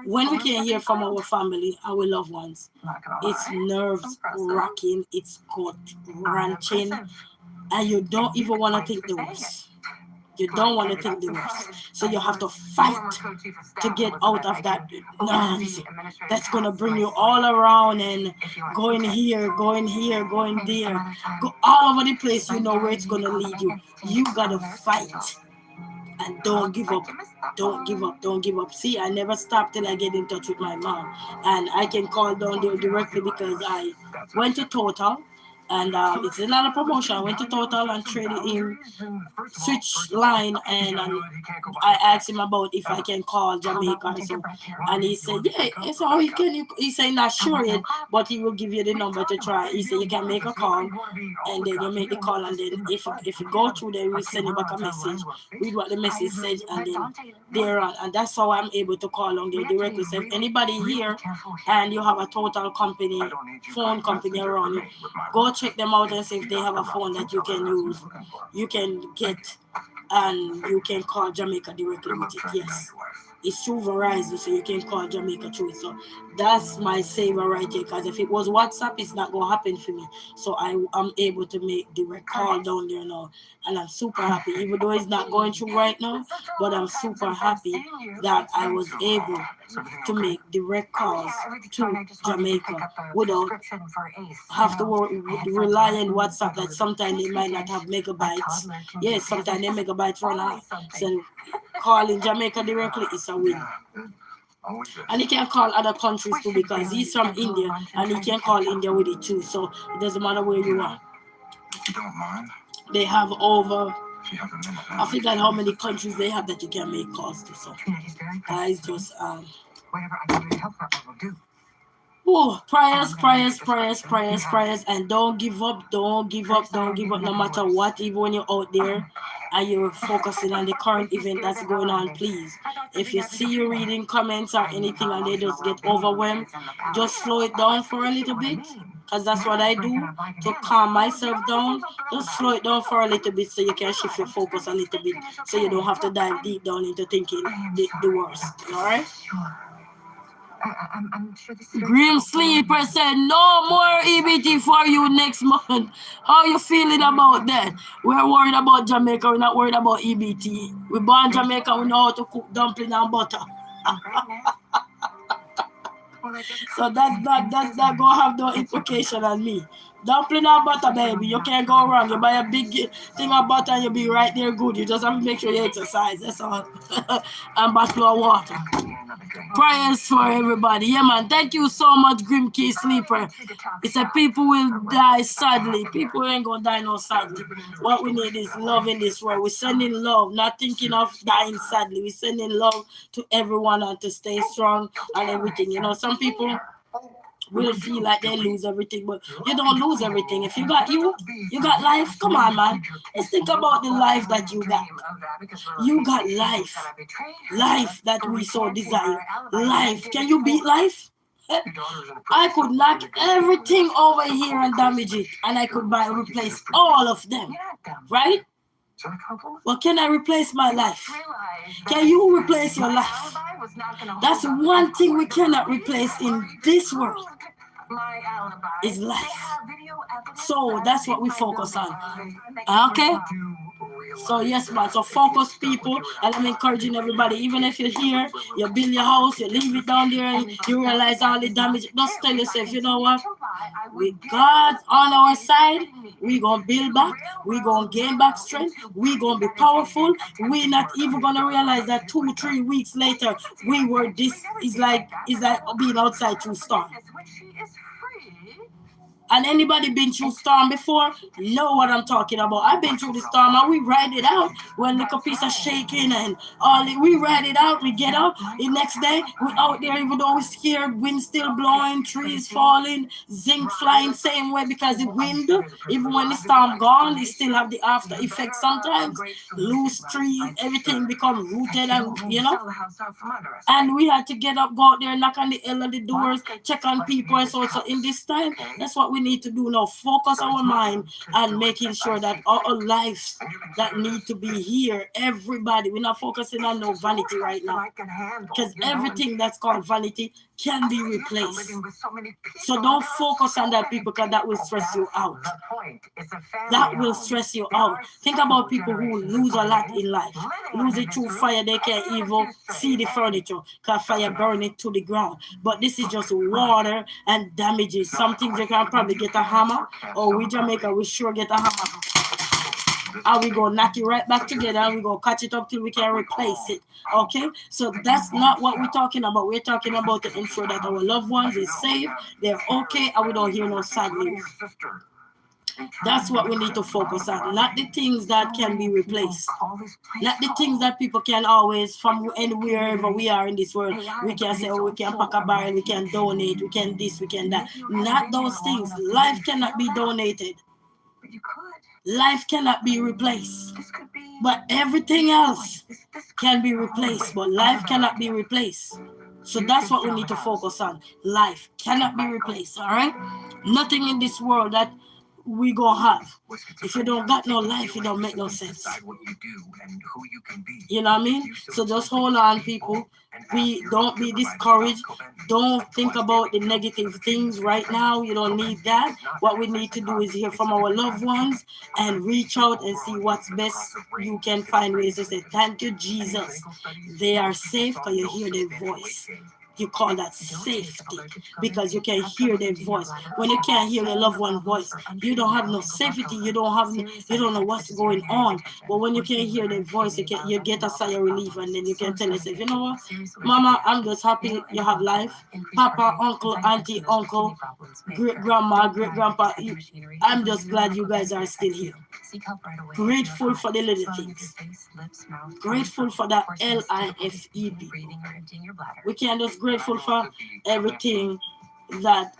when we can hear from our family, our loved ones, it's nerves rocking, it's gut wrenching, and you don't even want to think the worst. You don't want to think the worst. So you have to fight to get out of that nerves that's going to bring you all around and going here, going there, go all over the place. You know where it's going to lead you. You got to fight. And don't give up. See, I never stop till I get in touch with my mom. And I can call down there directly because I went to Total. And it's not a promotion. I went to Total and traded in switch line, and I asked him about if I can call Jamaica or so. And he said, yeah. I said, how can you? He said, not sure yet, but he will give you the number to try. He said, you can make a call, and then you make the call, and then if you go through there, we'll send you back a message, read what the message says, and then they're on. And that's how I'm able to call on there directly. So if anybody here and you have a Total company, phone company around you, go check them out and see if they have a phone that you can use. You can get and you can call Jamaica directly with it. Yes, it's through Verizon, so you can call Jamaica through it. So that's my saver right here. Because if it was WhatsApp, it's not gonna happen for me. So I'm able to make direct call down there now, and I'm super happy. Even though it's not going through right now, but I'm super happy that I was able to make direct calls to Jamaica without have to rely on WhatsApp. That sometimes they might not have megabytes. Yes, sometimes they megabytes run out. So calling Jamaica directly is a win. And he can call other countries too, because he's from India and he can call India with it too. So it doesn't matter where you are. If you don't mind. They have over, If you have a minute. I forgot how many countries they have that you can make calls to. So guys, just Whatever I can do to help her, I will do. oh, prayers, and don't give up, no matter what. Even when you're out there and you're focusing on the current event that's going on, please, if you see you reading comments or anything and they just get overwhelmed, just slow it down for a little bit, because that's what I do to calm myself down. Just slow it down for a little bit so you can shift your focus a little bit, so you don't have to dive deep down into thinking the worst. All right. I'm sure this is Grim Sleeper said no more EBT for you next month. How you feeling about that? We're worried about Jamaica, we're not worried about EBT. We born Jamaica, we know how to cook dumpling and butter. So that's not gonna have no implication on me. Dumpling and butter, baby, you can't go wrong. You buy a big thing of butter and you'll be right there good. You just have to make sure you exercise, that's all. And bottle of water. Prayers for everybody. Yeah, man. Thank you so much, Grim Key Sleeper. It said people will die sadly. People ain't gonna die no sadly. What we need is love in this world. We're sending love, not thinking of dying sadly. We're sending love to everyone and to stay strong and everything. You know, some people will feel like they lose everything, but you don't lose everything. If you got life, come on, man. Let's think about the life that you got. You got life. Life that we so desire. Life. Can you beat life? I could knock everything over here and damage it, and I could replace all of them. Right? Well, can I replace my life? Can you replace your life? That's one thing we cannot replace in this world, is life. So that's what we focus on. Okay? So yes, man. So focus, people, and I'm encouraging everybody. Even if you're here, you build your house, you leave it down there, and you realize all the damage. Just tell yourself, you know what? With God on our side, we gonna build back. We gonna gain back strength. We gonna be powerful. We're not even gonna realize that 2-3 weeks later, we were this. Is like being outside through storm. And anybody been through storm before know what I'm talking about. I've been through the storm and we ride it out. When the piece of shaking and all it, we ride it out, we get up. The next day, we out there, even though we're scared, wind still blowing, trees falling, zinc flying same way, because the wind, even when the storm gone, they still have the after effect sometimes. Loose trees, everything become rooted, and you know. And we had to get up, go out there, knock on the L of the doors, check on people. And so in this time, that's what we need to do now. Focus our mind and making sure that all lives that need to be here, everybody, we're not focusing on no vanity right now, because everything that's called vanity can be replaced. So don't focus on that, people, because that will stress you out. That will stress you out. Think about people who lose a lot in life. Lose it through fire, they can't even see the furniture because fire burn it to the ground. But this is just water and damages. Some things you can probably get a hammer, or we Jamaica, we sure get a hammer. And we go knock it right back together and we go catch it up till we can replace it. Okay? So that's not what we're talking about. We're talking about to ensure that our loved ones is safe, they're okay, and we don't hear no sad news. That's what we need to focus on, not the things that can be replaced, not the things that people can always, from anywhere we are in this world, we can say, oh, we can pack a barrel, we can donate, we can this, we can that. Not those things. Life cannot be donated. Life cannot be replaced. But everything else can be replaced, but life cannot be replaced. So that's what we need to focus on. Life cannot be replaced, all right? Nothing in this world that we gonna have. With If you don't got no schizophrenia, life, it you don't have make no to sense. decide what you do and who you can be. You know what I mean? You should So just simply hold on, speak people. up and ask We your don't healthcare be provider discouraged. about Cobenfy. Don't A think twice about the daily pill negative of things achievement right now. You don't need that. is not What an we need to do is antipsychotic. hear It's from a our different loved kind of ones chemical. and reach out and see what's best. You can find ways to say thank you, Jesus. They are safe because you hear their voice. You call that safety because you can hear their voice. When you can't hear your loved one's voice, you don't have no safety. You don't know what's going on. But when you can hear their voice, you get a sigh of relief, and then you can tell yourself, you know what, Mama, I'm just happy you have life. Papa, uncle, auntie, uncle, great grandma, great grandpa. I'm just glad you guys are still here. Grateful for the little things. Grateful for that LIFE people. We can just grateful for everything that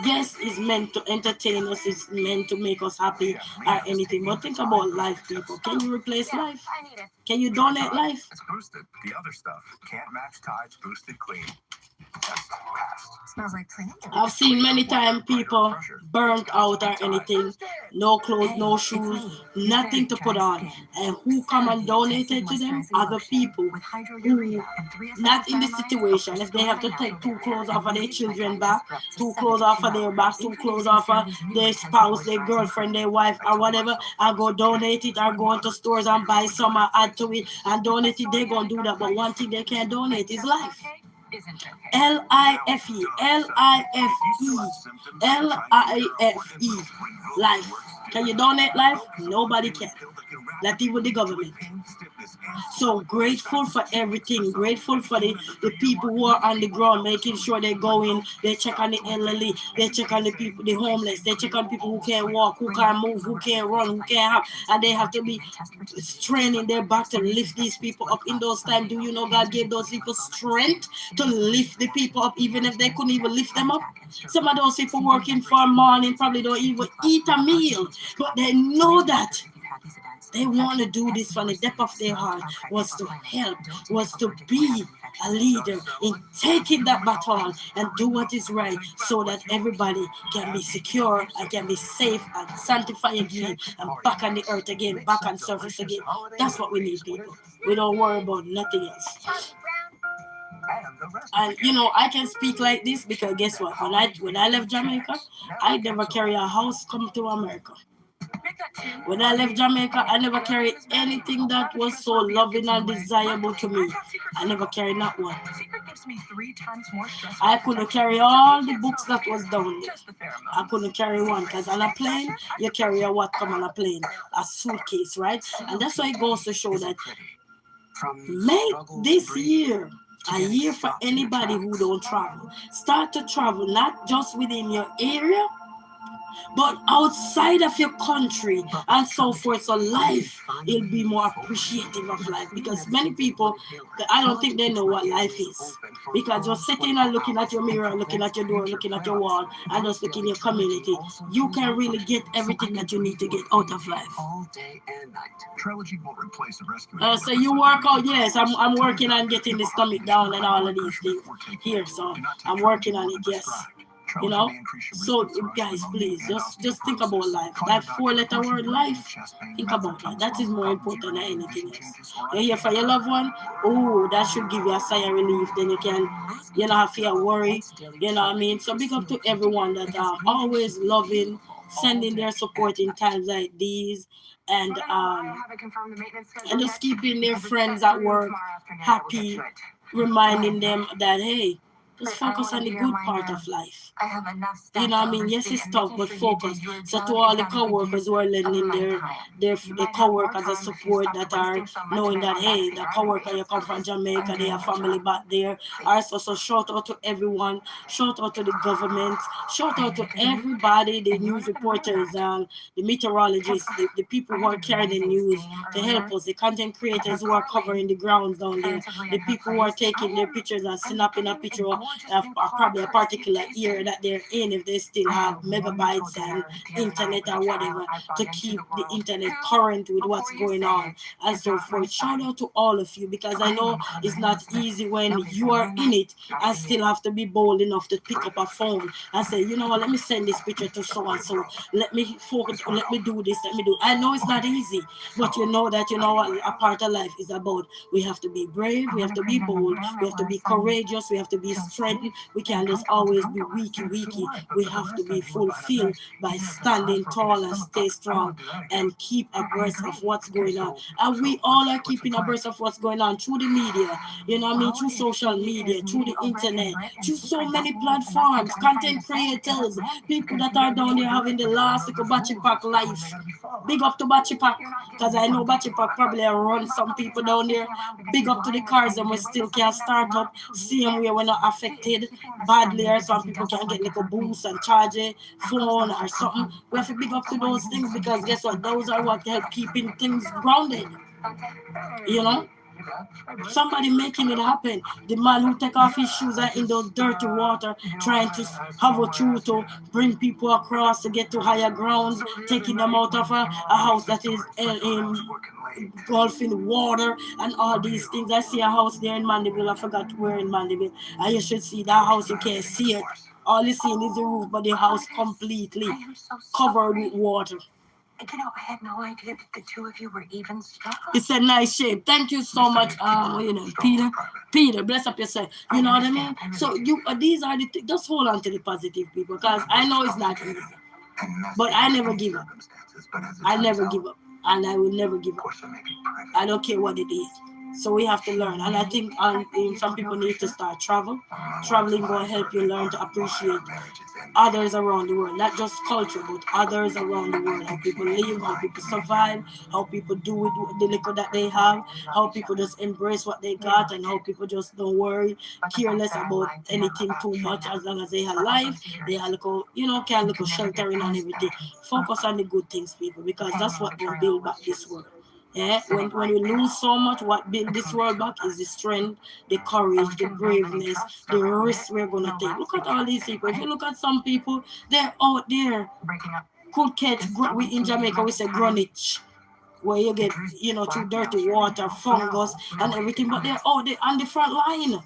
yes is meant to entertain us, is meant to make us happy or anything. But think about life, people. Can you replace life? Can you donate life? It's boosted. The other stuff can't match Tide's boosted clean. Just passed. Smells like clean. I've seen many times people burnt out or anything, no clothes, no shoes, nothing to put on. And who come and donated to them? Other people who not in this situation. If they have to take 2 clothes off of their children back, 2 clothes off of their back, 2 clothes off of their spouse, their girlfriend, their wife, or whatever, and go donate it or go into stores and buy some and add to it and donate it, they're going to do that. But one thing they can't donate is life. LIFE, LIFE, life. Can you donate life? Nobody can. Not even the government. So grateful for everything. Grateful for the people who are on the ground, making sure they go in, they check on the elderly, they check on the people, the homeless, they check on people who can't walk, who can't move, who can't run, who can't have, and they have to be straining their back to lift these people up in those times. Do you know God gave those people strength to lift the people up, even if they couldn't even lift them up? Some of those people working for a morning probably don't even eat a meal, but they know that they want to do this from the depth of their heart, was to help, was to be a leader in taking that baton and do what is right so that everybody can be secure and can be safe and sanctified again and back on the earth again, back on surface again. That's what we need, people. We don't worry about nothing else. And you know, I can speak like this because guess what? When I left Jamaica, I never carry a house come to America. When I left Jamaica, I never carried anything that was so loving and desirable to me. I never carried not one. I couldn't carry all the books that was down there. I couldn't carry one because on a plane, you carry a what come on a plane? A suitcase, right? And that's why it goes to show that make this year a year for anybody who don't travel. Start to travel, not just within your area, but outside of your country and so forth. So life, you'll be more appreciative of life, because many people, I don't think they know what life is, because you're sitting and looking at your mirror, looking at your door, looking at your wall, and just looking in your community. You can really get everything that you need to get out of life. So you work out. Yes, I'm working on getting the stomach down and all of these things here, so I'm working on it. Yes. You know, so guys, please just think about life. That 4-letter word, life. Think about that. That is more important than anything else. You're here for your loved one. Oh, that should give you a sigh of relief. Then you can, you know, feel worry. You know what I mean? So big up to everyone that are always loving, sending their support in times like these, and just keeping their friends at work happy, reminding them that hey, just focus on the good part of life. You know what I mean? Yes, it's tough, but focus. So to all the co-workers who are lending their co-workers a support, that are knowing that, hey, the co-worker, you come from Jamaica, they have family back there. Also, shout out to everyone. Shout out to the government. Shout out to everybody, the news reporters, the meteorologists, the people who are carrying the news to help us, the content creators who are covering the grounds down there, the people who are taking their pictures and snapping a picture probably a particular area that they're in, if they still have megabytes and internet or whatever to keep the internet current with what's going on and so forth. Shout out to all of you, because I know it's not easy when you are in it and still have to be bold enough to pick up a phone and say, you know what, let me send this picture to so and so, let me focus, let me do this, let me do. I know it's not easy, but you know that, you know what, a part of life is about, we have to be brave, we have to be bold, we have to be courageous, we have to be strengthened. We can't just always be weaky. We have to be fulfilled by standing tall and stay strong and keep abreast of what's going on. And we all are keeping abreast of what's going on through the media, you know what I mean, through social media, through the internet, through so many platforms, content creators, people that are down there having the last little batchy pack life. Big up to batchy pack, because I know batchy pack probably run some people down there. Big up to the cars, and we still can start up. Same way we're not affected badly, or some people can get like a boost and charge a phone or something. We have to big up to those things, because guess what? Those are what help keeping things grounded. You know? Somebody making it happen. The man who take off his shoes are in those dirty water, trying to have a through to bring people across to get to higher grounds, taking them out of a house that is engulfing water and all these things. I see a house there in Mandeville. I forgot where in Mandeville. And you should see that house. You can't see it. All you see is the roof, but the house completely covered with water. You know, I had no idea that the two of you were even struck. It's a nice shape. Thank you so much, you know, Peter. Peter, bless up yourself. You know what I mean? So you, these are the things. Just hold on to the positive, people, because I know it's not easy, but I never give up. I never give up, and I will never give up. I don't care what it is. So we have to learn, and I think some people need to start traveling will help you learn to appreciate others around the world, not just culture, but others around the world, how people live, how people survive, how people do with the liquor that they have, how people just embrace what they got, and how people just don't worry, careless about anything too much, as long as they have life, they have little, you know, can little sheltering and everything. Focus on the good things, people, because that's what will build back this world. Yeah, when we lose so much, what build this world back is the strength, the courage, the braveness, the risk we're gonna take. Look at all these people. If you look at some people, they're out there. Could catch, we in Jamaica we say grunage, where you get, you know, through dirty water, fungus and everything, but they're out there on the front line.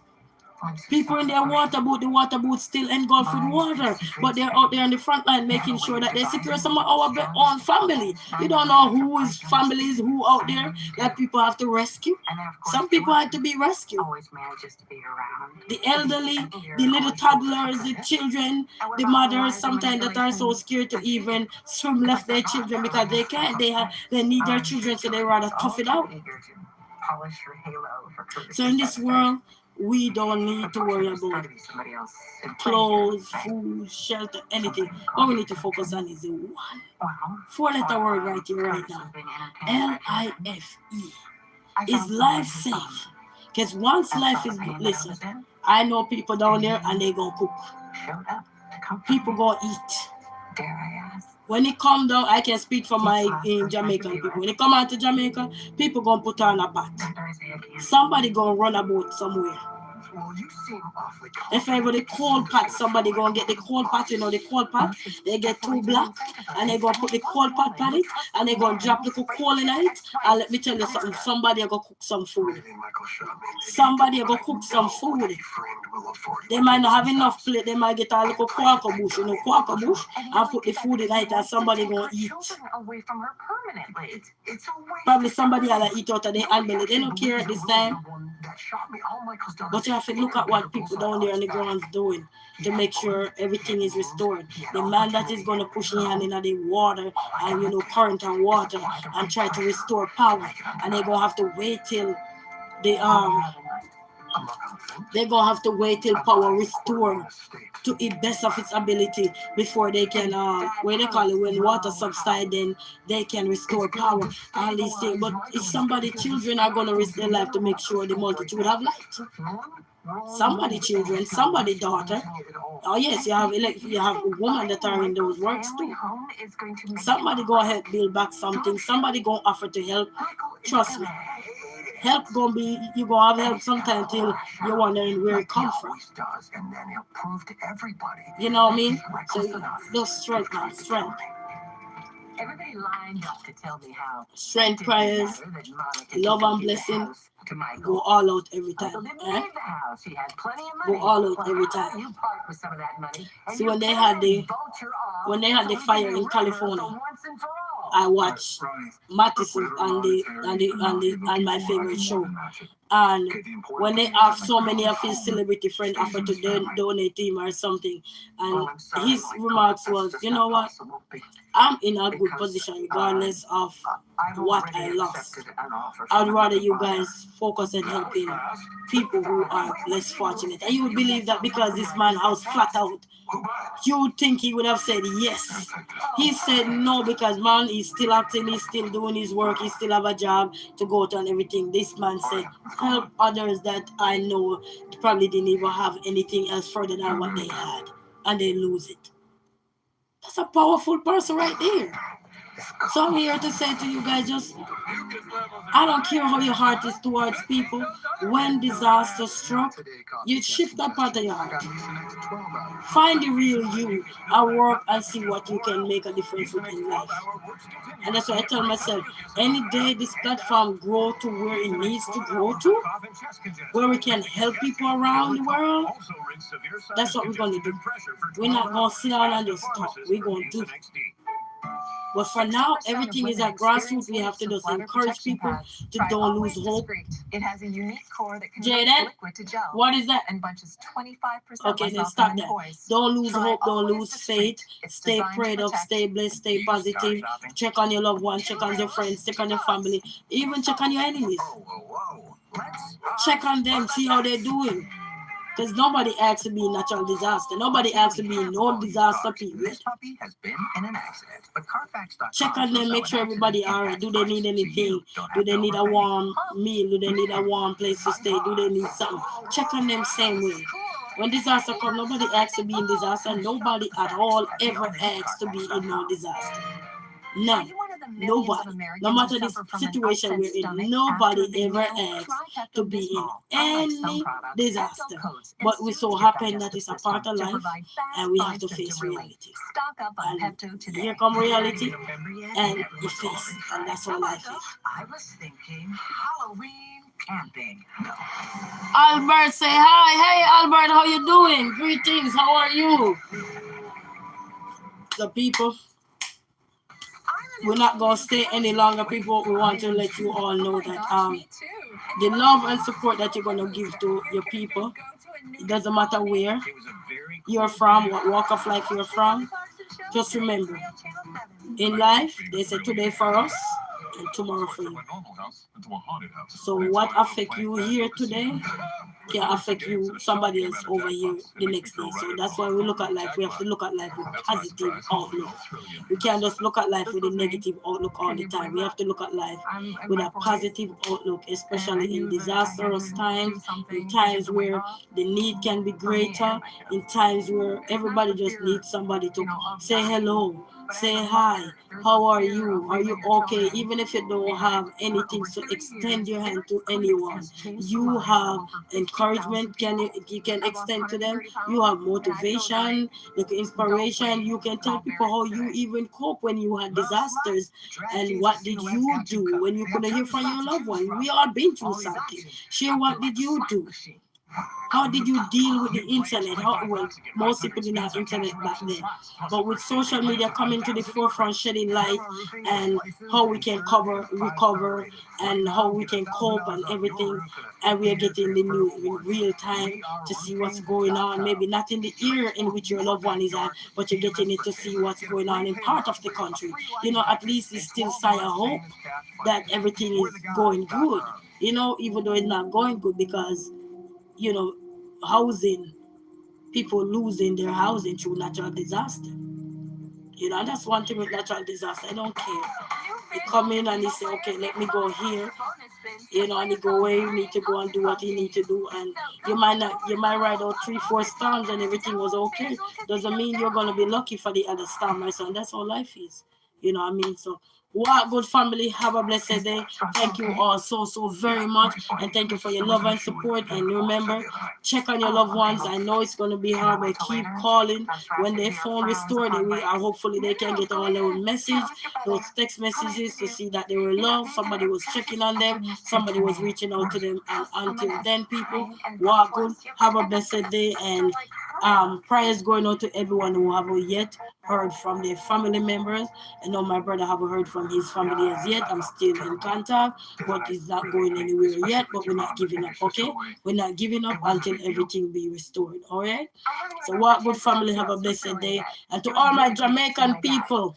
People in their water boat, the water boat still engulfed with water, but they're out there on the front line making sure that they secure some of our own family. You don't know whose families who out there that people have to rescue. Some people had to be rescued. The elderly, the little toddlers, the children, the mothers, sometimes that are so scared to even swim left their children because they can't. They need their children, so they rather tough it out. So in this world, we don't need to worry about clothes, food, shelter, anything. What we need to focus on is the one four-letter word right here, right now. L-I-F-E. Is life safe? Because once life is good, listen, I know people down there and they go cook. People go eat. When it come down, I can speak for my Jamaican people. When it come out to Jamaica, people gonna put on a pot. Somebody gonna run a boat somewhere. If ever the coal pot, somebody gonna get the coal pot, you know, the coal pot, they get 2 blocks and they gonna put the coal pot on it and they gonna drop the coal in it. And let me tell you something, somebody gonna cook some food. Somebody gonna cook some food. They might not have enough plate, they might get a little quaker bush, you know, quaker bush, and put the food in it and somebody gonna eat. Probably somebody gonna eat out of their handbelly. They don't care at this time. But you have to look at what people down there on the ground is doing to make sure everything is restored. The man that is going to push his hand in the water and, you know, current and water and try to restore power, and they're going to have to wait till power restore to its best of its ability before they can, when water subside, then they can restore power, all these things. But if somebody, children are going to risk their life to make sure the multitude have light. Somebody children, somebody daughter. Oh yes, you have women that are in those works too. Somebody go ahead, build back something. Somebody go offer to help. Trust me. help gonna be, you gonna have help sometime till you're wondering where it come from. Does, and then he'll prove to everybody. You know what I mean? he's reckless So enough just strength, to try man, to strength. kill me. Everybody lined up to tell me how Strength, it didn't prayers, matter that Monica love didn't and give the blessing. house to Go Michael. all out every Michael time. didn't Eh? need the house. He had plenty of Go money. all out Well, every how about time. you part with some of that money? And See, you when they kill had that the vulture off when they had so the we can fire be in rid of her California, for once and for all. I watched Ronnie, Mattis's and my favorite show. And when they have so many of his celebrity friends offer to donate to him or something, and his remarks was, you know what, I'm in a good position regardless of what I lost. I'd rather you guys focus on helping people who are less fortunate. And you would believe that because this man house flat out, you would think he would have said yes. He said no because man, he's still acting, he's still doing his work, he still have a job to go to and everything. This man said, help others that I know probably didn't even have anything else further than what they had, and they lose it. That's a powerful person right there. So I'm here to say to you guys, just I don't care how your heart is towards people. When disaster struck, you shift that part of your heart. Find the real you and work and see what you can make a difference with in life. And that's why I tell myself, any day this platform grow to where it needs to grow to, where we can help people around the world, that's what we're going to do. We're not going to sit down and just talk. We're going to do. But for now, everything is at grassroots. We have to just encourage people to don't lose hope. It has a unique core that Jaden, converts liquid to gel what is that? and bunches 25% Okay, less then often stop than that. toys. Don't lose Try hope, don't Always lose Discreet. faith. It's Stay designed to prayed up, protect. stay blessed, stay positive. Check on your loved one, check on your friends, check on your family, even check on your enemies. Check on them, see how they're doing. Because nobody asks to be in natural disaster. Nobody asks to be in no disaster period. This puppy has been in an accident, but Carfax.com Check on them, shows make how sure an everybody accident alright. Do they impacts need price, so anything? you don't Do have they to need a overpay. warm meal? Do they need a warm place to stay? Do they need something? Check on them same way. When disaster comes, nobody asks to be in disaster. Nobody at all ever asks to be in no disaster. None. Nobody. No matter the situation we're in, nobody ever asks to be in any disaster. But we so happen that it's a part of life and we have to face reality. And here come reality and you face it. And that's how life is. I was thinking Halloween camping. No. Albert, say hi. Hey, Albert, how you doing? Greetings. How are you? The people. We're not gonna stay any longer, people. We want to let you all know that the love and support that you're gonna give to your people, it doesn't matter where you're from, what walk of life you're from. Just remember, in life, they say today for us and tomorrow for you. So what affect you here today can affect you somebody else over here the next day. So that's why we look at life. We have to look at life with positive outlook. We can't just look at life with a negative outlook all the time. We have to look at life with a positive outlook, especially in disastrous times, in times where the need can be greater, in times where everybody just needs somebody to say hello, say hi, how are you okay? Even if you don't have anything, so extend your hand to anyone. You have encouragement, you can extend to them. You have motivation, like inspiration. You can tell people how you even cope when you had disasters and what did you do when you couldn't hear from your loved one. We all been through something. Share what did you do? How did you deal with the internet? Well, most people didn't have internet back then. But with social media coming to the forefront, shedding light and how we can recover, and how we can cope and everything. And we are getting the news in real time to see what's going on. Maybe not in the area in which your loved one is at, but you're getting it to see what's going on in part of the country. You know, at least it's still sign of hope that everything is going good. You know, even though it's not going good because housing, people losing their housing through natural disaster. That's one thing with natural disaster. I don't care. They come in and they say, okay, let me go here, and you go where you need to go and do what you need to do. And you might ride out 3-4 storms and everything was okay. Doesn't mean you're gonna be lucky for the other storm, right? So that's how life is. You know what I mean? So what good family, have a blessed day. Thank you all so very much, and thank you for your love and support. And remember, check on your loved ones. I know it's going to be hard, but keep calling. When their phone restored, hopefully they can get all those message, those text messages, to see that they were loved. Somebody was checking on them, somebody was reaching out to them. And until then, people, walk good, have a blessed day, and prayers going out to everyone who haven't yet heard from their family members. I know my brother haven't heard from his family as yet. I'm still in contact, but he's not going anywhere yet. But we're not giving up, okay? We're not giving up until everything be restored, all right? So what good family, have a blessed day. And to all my Jamaican people,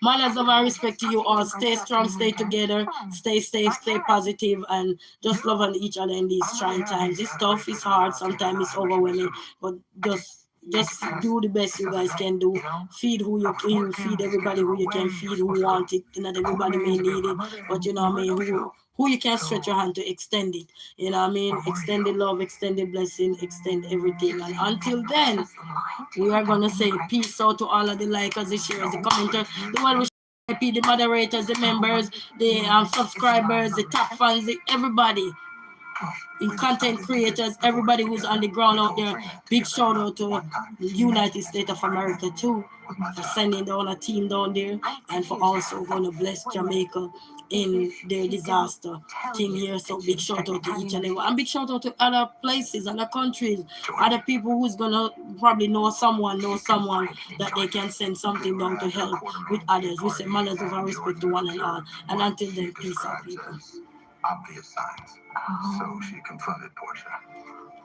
manners of and respect to you all. Stay strong, stay together, stay safe, stay positive, and just love on each other in these trying times. It's tough, it's hard, sometimes it's overwhelming, but just do the best you guys can do. Feed who you can, feed everybody who you can feed, who want it. Not everybody may need it, but you know what I mean, who you can stretch your hand to extend it. You know what I mean? Extend the love, extend the blessing, extend everything. And until then, we are gonna say peace out to all of the likers, the shares, the commenters, the well the moderators, the members, the subscribers, the top fans, everybody, in content creators, everybody who's on the ground out there. Big shout out to the United States of America too, for sending down a team down there, and for also going to bless Jamaica in their disaster thing here. So big shout out to each and every one, and big shout out to other places, other countries, other people who's gonna probably know someone that they can send something down to help with others. We say manners of our respect to one and all. And until then, peace out, people. Obvious signs. So she confronted Portia.